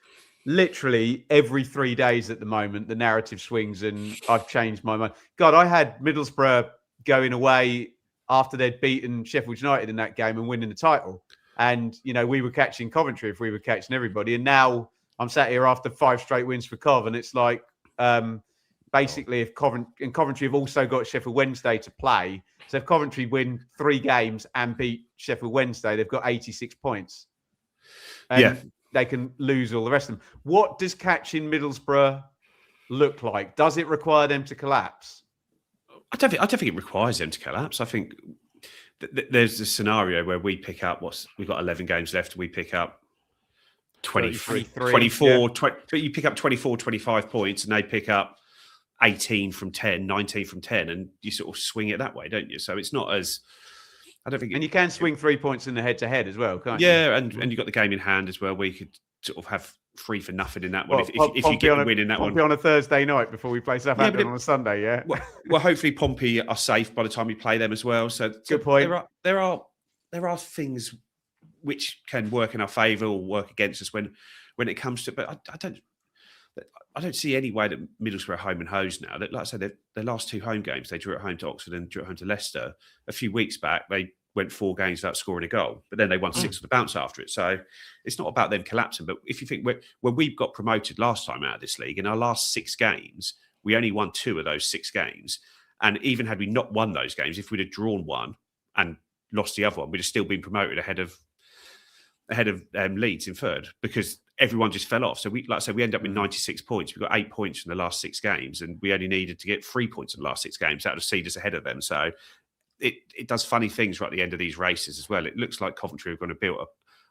literally every 3 days at the moment, the narrative swings and I've changed my mind. God, I had Middlesbrough going away after they'd beaten Sheffield United in that game and winning the title. And, you know, we were catching Coventry if we were catching everybody. And now I'm sat here after 5 straight wins for Cov, and it's like, basically, if Coventry have also got Sheffield Wednesday to play, so if Coventry win 3 games and beat Sheffield Wednesday, they've got 86 points. And they can lose all the rest of them. What does catching Middlesbrough look like? Does it require them to collapse? I don't think it requires them to collapse. I think there's a scenario where we pick up we've got 11 games left. We pick up 24, but you pick up 24, 25 points, and they pick up 18 from 10, 19 from 10, and you sort of swing it that way, don't you? So it's not as, I don't think. And you can swing 3 points in the head-to-head as well, can't you? Yeah, and you've got the game in hand as well, where you could sort of have 3 for nothing in that one. If you get a win in that one. On a Thursday night before we play Southampton on a Sunday, yeah? Well, hopefully Pompey are safe by the time we play them as well. So good point. There are things which can work in our favour or work against us when it comes to. But I don't see any way that Middlesbrough are home and hosed now. Like I said, their last 2 home games, they drew at home to Oxford and drew at home to Leicester. A few weeks back, they went 4 games without scoring a goal, but then they won 6 on the bounce after it. So it's not about them collapsing. But if you think when we got promoted last time out of this league, in our last 6 games, we only won 2 of those 6 games. And even had we not won those games, if we'd have drawn one and lost the other one, we'd have still been promoted ahead of Leeds in 3rd, because everyone just fell off. So we end up with 96 points. We've got 8 points from the last 6 games, and we only needed to get 3 points in the last 6 games. That would seed us ahead of them. So it does funny things right at the end of these races as well. It looks like Coventry are going to build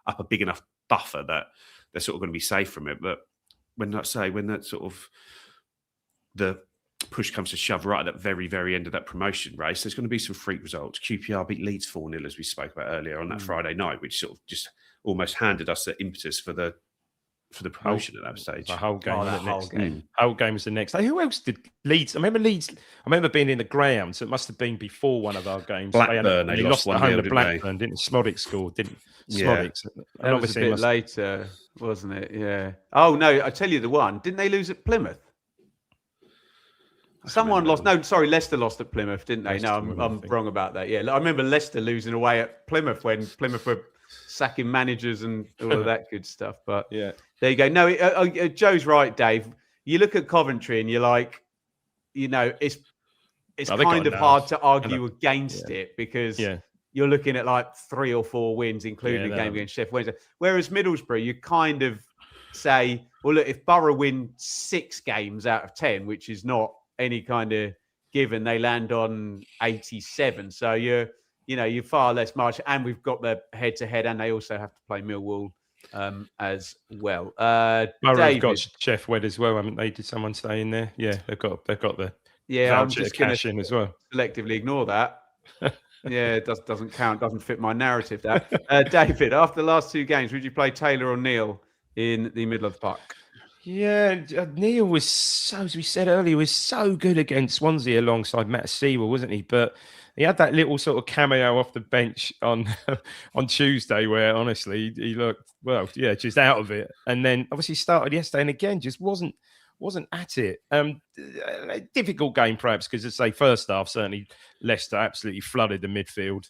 up a big enough buffer that they're sort of going to be safe from it. But when that sort of the push comes to shove right at that very, very end of that promotion race, there's going to be some freak results. QPR beat Leeds 4-0, as we spoke about earlier on that Friday night, which sort of just almost handed us the impetus for the promotion at that stage. The whole game. Whole game was the next day. Who else did Leeds? I remember being in the ground, so it must have been before one of our games. Blackburn, they lost at home to Blackburn, didn't Smodic score? Didn't Smodic? Yeah. That was a bit later, wasn't it? Yeah. Oh no, I tell you the one. Didn't they lose at Plymouth? Someone lost. No, sorry, Leicester lost at Plymouth, didn't they? No, I'm wrong about that. Yeah, I remember Leicester losing away at Plymouth when Plymouth were sacking managers and all of that good stuff. But yeah, there you go. No, Joe's right, Dave. You look at Coventry and you're like, you know, it's kind of hard to argue against it, because you're looking at like 3 or 4 wins, including a game against Sheffield Wednesday. Whereas Middlesbrough, you kind of say, well, look, if Borough win 6 games out of 10, which is not any kind of given, they land on 87. So you're far less margin, and we've got the head-to-head, and they also have to play Millwall as well. Borough's got Chef Wed as well, haven't they? Did someone say in there? Yeah, they've got the I'm just going to in as well. Selectively ignore that. Yeah, it doesn't count. Doesn't fit my narrative. That David, after the last 2 games, would you play Taylor or Neil in the middle of the park? Yeah, Neil was as we said earlier, was so good against Swansea alongside Matt Sewell, wasn't he? But he had that little sort of cameo off the bench on on Tuesday, where honestly he looked just out of it, and then obviously started yesterday, and again just wasn't at it. A difficult game perhaps because, as I say, first half certainly Leicester absolutely flooded the midfield,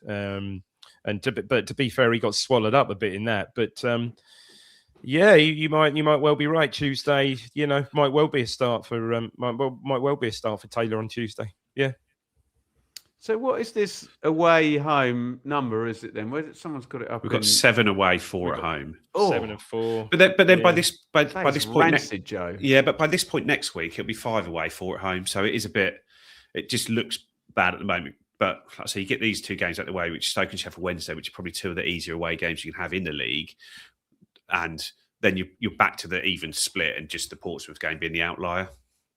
but to be fair, he got swallowed up a bit in that, but. Yeah, you might well be right. Tuesday, might well be a start for might well be a start for Taylor on Tuesday. Yeah. So what is this away home number? Is it then? Someone's got it up. We've got 7 away, 4 at home. 7 and 4. But then by this point, rancid, Joe. Yeah, but by this point next week it'll be 5 away, 4 at home. So it is a bit. It just looks bad at the moment. But like I say, you get these 2 games out the way, which Stoke and Sheffield Wednesday, which are probably 2 of the easier away games you can have in the league. And then you're back to the even split and just the Portsmouth game being the outlier.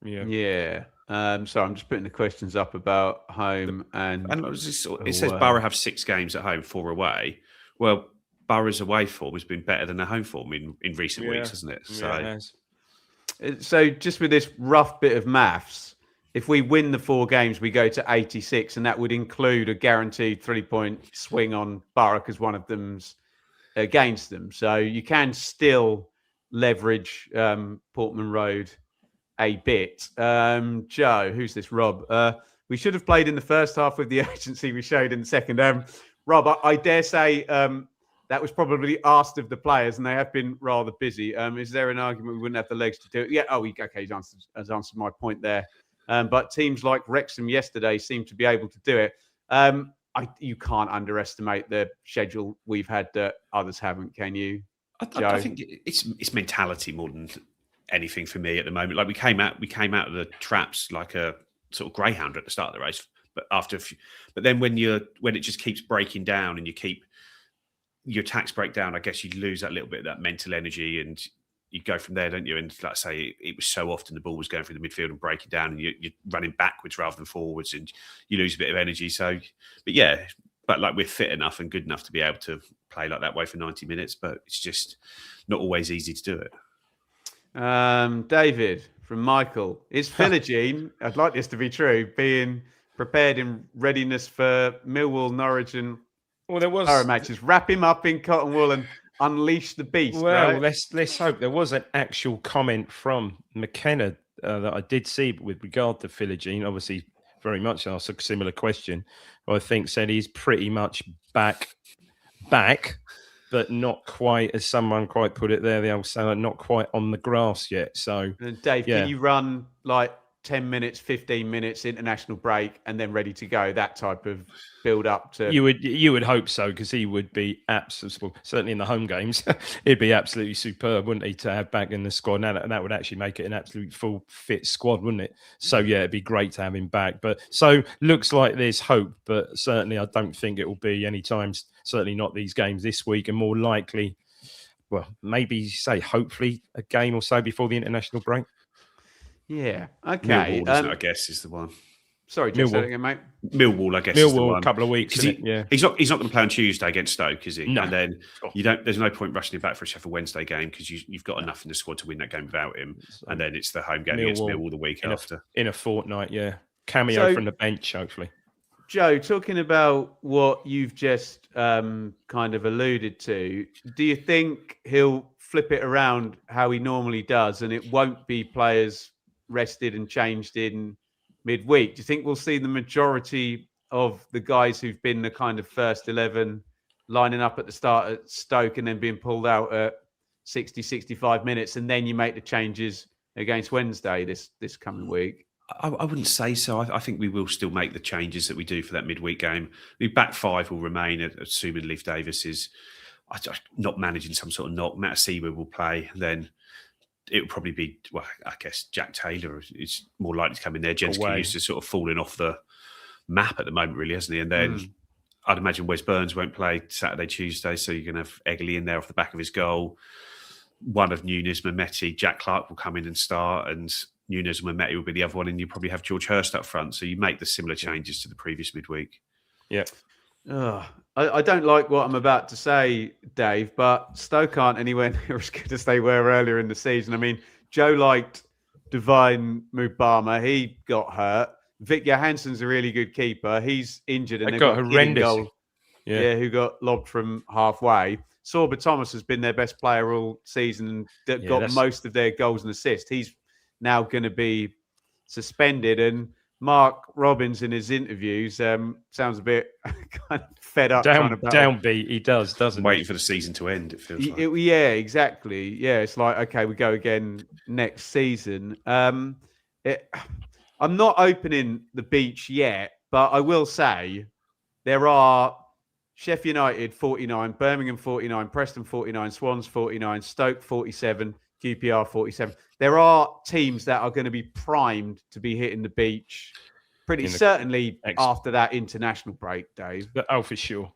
Yeah. So I'm just putting the questions up about home and it says Borough have 6 games at home, 4 away. Well, Borough's away form has been better than their home form in recent weeks, hasn't it? So just with this rough bit of maths, if we win the 4 games, we go to 86, and that would include a guaranteed 3-point swing on Borough because one of them's against them. So you can still leverage Portman Road a bit. Joe, who's this? Rob. We should have played in the first half with the urgency we showed in the second. Rob, I dare say that was probably asked of the players, and they have been rather busy. Is there an argument we wouldn't have the legs to do it? Yeah. He's answered my point there. But teams like Wrexham yesterday seem to be able to do it. You can't underestimate the schedule we've had that others haven't, can you? I think it's mentality more than anything for me at the moment. Like we came out of the traps like a sort of greyhound at the start of the race, but then when it just keeps breaking down and your attacks break down, I guess you lose that little bit of that mental energy and you go from there, don't you? And like I say, it was so often the ball was going through the midfield and breaking down, and you're running backwards rather than forwards, and you lose a bit of energy. So, but like we're fit enough and good enough to be able to play like that way for 90 minutes, but it's just not always easy to do it. David from Michael, is Philogene, I'd like this to be true, being prepared in readiness for Millwall, Norwich, and Borough matches? Wrap him up in cotton wool and unleash the beast. Well, right? let's hope. There was an actual comment from McKenna that I did see with regard to Philogene. Obviously, very much asked a similar question. I think said he's pretty much back, but not quite, as someone quite put it there. The old saying, not quite on the grass yet. So, and Dave, can you run like 10 minutes, 15 minutes, international break, and then ready to go? That type of build up to you would hope so, because he would be absolutely, certainly in the home games, he'd be absolutely superb, wouldn't he, to have back in the squad? And that would actually make it an absolute full fit squad, wouldn't it? So yeah, it'd be great to have him back. But so looks like there's hope, but certainly I don't think it will be any time. Certainly not these games this week, and more likely, well, maybe say hopefully a game or so before the international break. Yeah. Okay. Millwall, I guess, is the one. Sorry, just again, mate. Millwall, I guess, is the one. A couple of weeks. He's not going to play on Tuesday against Stoke, is he? No. And then there's no point rushing him back for a Sheffield Wednesday game because you've got enough in the squad to win that game without him. And then it's the home game against Millwall the week after. In a fortnight, yeah. Cameo from the bench, hopefully. Joe, talking about what you've just kind of alluded to, do you think he'll flip it around how he normally does and it won't be players rested and changed in midweek? Do you think we'll see the majority of the guys who've been the kind of first 11 lining up at the start at Stoke and then being pulled out at 60, 65 minutes, and then you make the changes against Wednesday this coming week? I wouldn't say so. I think we will still make the changes that we do for that midweek game. The back 5 will remain, assuming Leif Davis is not managing some sort of knock. Matt Seawood will play. Then it would probably be, well, I guess Jack Taylor is more likely to come in there. Jensen used to sort of falling off the map at the moment, really, hasn't he? And then I'd imagine Wes Burns won't play Saturday, Tuesday, so you're going to have Egley in there off the back of his goal. One of Nunes, Mehmeti, Jack Clark will come in and start, and Nunes and Mehmeti will be the other one, and you probably have George Hurst up front. So you make the similar changes to the previous midweek. Yeah. Oh, I don't like what I'm about to say, Dave, but Stoke aren't anywhere near as good as they were earlier in the season. I mean, Joe liked Divine Mubama. He got hurt. Vic Johansson's a really good keeper. He's injured and They they've got got a kid in horrendous. goal. Yeah, who got lobbed from halfway. Sorba Thomas has been their best player all season and got most of their goals and assists. He's now going to be suspended. And Mark Robbins in his interviews sounds a bit kind of fed up. Downbeat, he does, doesn't Waiting he? for the season to end, it feels like. Yeah, exactly. Yeah, it's like, okay, we go again next season. I'm not opening the beach yet, but I will say there are Sheffield United 49, Birmingham 49, Preston 49, Swans 49, Stoke 47, QPR 47. There are teams that are going to be primed to be hitting the beach pretty certainly after that international break, Dave. Oh, for sure,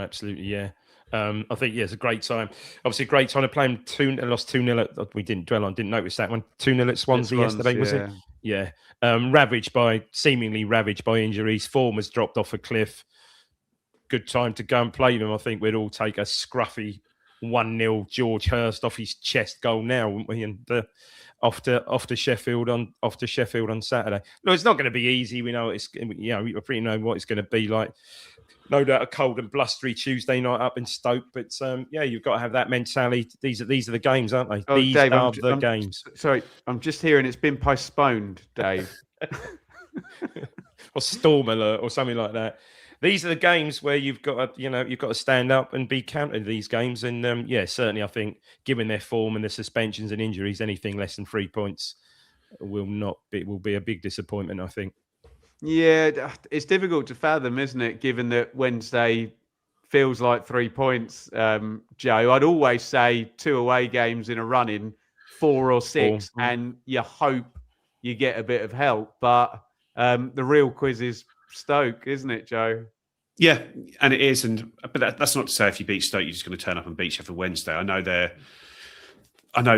absolutely, yeah. I think it's a great time. Obviously, a great time to play them. Lost 2-0. We didn't notice that one. 2-0 at Swansea yesterday, was it? Yeah. Seemingly ravaged by injuries. Form has dropped off a cliff. Good time to go and play them. I think we'd all take a scruffy 1-0 George Hurst off his chest goal now, wouldn't we? And off to Sheffield on Saturday. No, it's not going to be easy. We know we pretty know what it's going to be like. No doubt a cold and blustery Tuesday night up in Stoke, but you've got to have that mentality. These are the games, aren't they? Oh, These Dave, are the games. Sorry, I'm just hearing it's been postponed, Dave. Or storm alert or something like that. These are the games where you've got to stand up and be counted these games. And certainly I think given their form and the suspensions and injuries, anything less than 3 points will be a big disappointment, I think. Yeah, it's difficult to fathom, isn't it? Given that Wednesday feels like 3 points, Joe. I'd always say 2 away games in a run-in, 4 or 6, and you hope you get a bit of help. But the real quiz is Stoke, isn't it, Joe? Yeah, and it is. But that's not to say if you beat Stoke, you're just going to turn up and beat Sheffield Wednesday. I know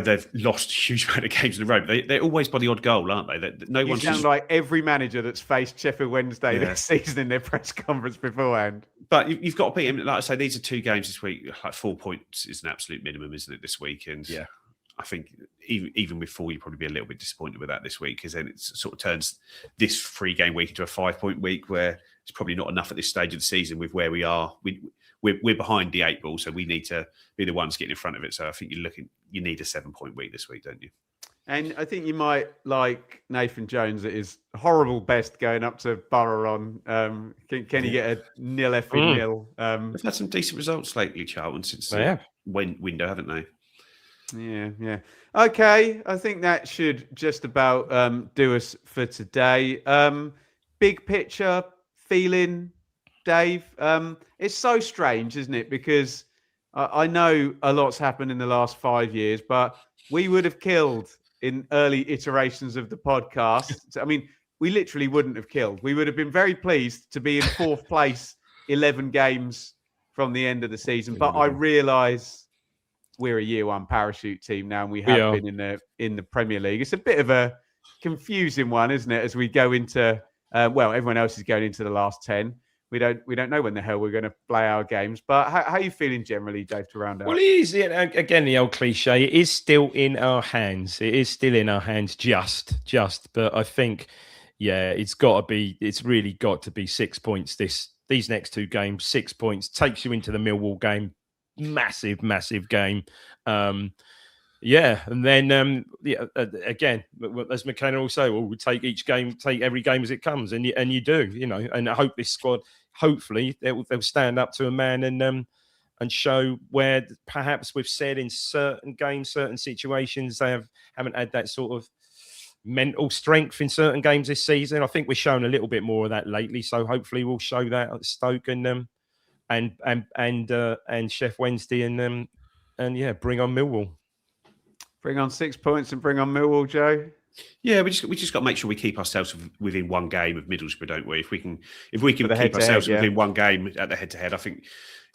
they've lost a huge amount of games in a row. But they're always by the odd goal, aren't they? You sound like every manager that's faced Sheffield Wednesday this season in their press conference beforehand. But you've got to beat him. Like I say, these are 2 games this week. Like 4 points is an absolute minimum, isn't it, this week? And I think even with 4, you'd probably be a little bit disappointed with that this week, because then it sort of turns this 3-game week into a 5-point week where it's probably not enough at this stage of the season with where we are. We're behind the 8 ball, so we need to be the ones getting in front of it. So I think you need a 7-point week this week, don't you? And I think you might like Nathan Jones at his horrible best going up to Borough on. Can he get a 0-0? They've had some decent results lately, Charlton, since the window, haven't they? Yeah. Okay, I think that should just about do us for today. Big picture feeling, Dave. It's so strange, isn't it? Because I know a lot's happened in the last 5 years, but we would have killed in early iterations of the podcast. I mean, we literally wouldn't have killed. We would have been very pleased to be in 4th place 11 games from the end of the season. But I realise we're a year 1 parachute team now, and we have been in the Premier League. It's a bit of a confusing one, isn't it? As we go into everyone else is going into the last 10. We don't know when the hell we're going to play our games. But how are you feeling generally, Dave, to round out? Well, it is, again, the old cliche. It is still in our hands. It is still in our hands, just. But I think, it's really got to be 6 points these next 2 games. 6 points takes you into the Millwall game. Massive game. And then again, as McKenna will say, we take every game as it comes, and you do, and I hope this squad, hopefully they'll stand up to a man and show where perhaps we've said in certain games, certain situations they haven't had that sort of mental strength in certain games this season. I think we've shown a little bit more of that lately, so hopefully we'll show that at Stoke and Chef Wednesday and bring on Millwall. Bring on 6 points and bring on Millwall, Joe. Yeah, we just got to make sure we keep ourselves within 1 game of Middlesbrough, don't we? If we can keep ourselves within 1 game at the head-to-head, I think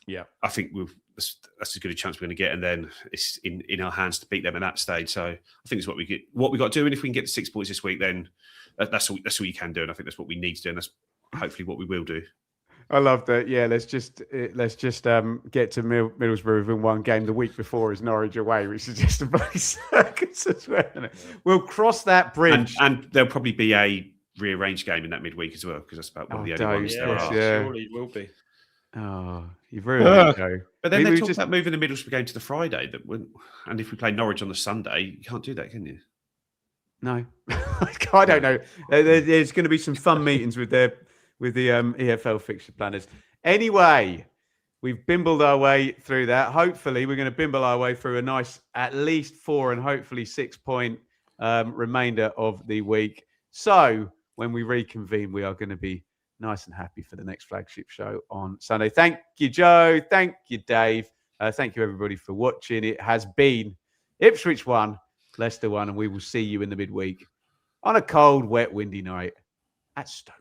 that's as good a chance we're going to get, and then it's in our hands to beat them at that stage. So I think it's what we got to do, and if we can get the 6 points this week, then that's all you can do, and I think that's what we need to do, and that's hopefully what we will do. I love that. Yeah, let's just get to Middlesbrough within one game. The week before is Norwich away, which is just a bloody circus as well. Isn't it? We'll cross that bridge, and there'll probably be a rearranged game in that midweek as well, because that's about one of the only ones there are. Surely it will be. Oh, you've ruined it, Joe. But then they talk about moving the Middlesbrough game to the Friday. And if we play Norwich on the Sunday, you can't do that, can you? No, I don't know. There's going to be some fun meetings with the EFL fixture planners. Anyway, we've bimbled our way through that. Hopefully, we're going to bimble our way through a nice, at least 4 and hopefully 6 point remainder of the week. So when we reconvene, we are going to be nice and happy for the next flagship show on Sunday. Thank you, Joe. Thank you, Dave. Thank you, everybody, for watching. It has been Ipswich 1, Leicester 1, and we will see you in the midweek on a cold, wet, windy night at Stoke.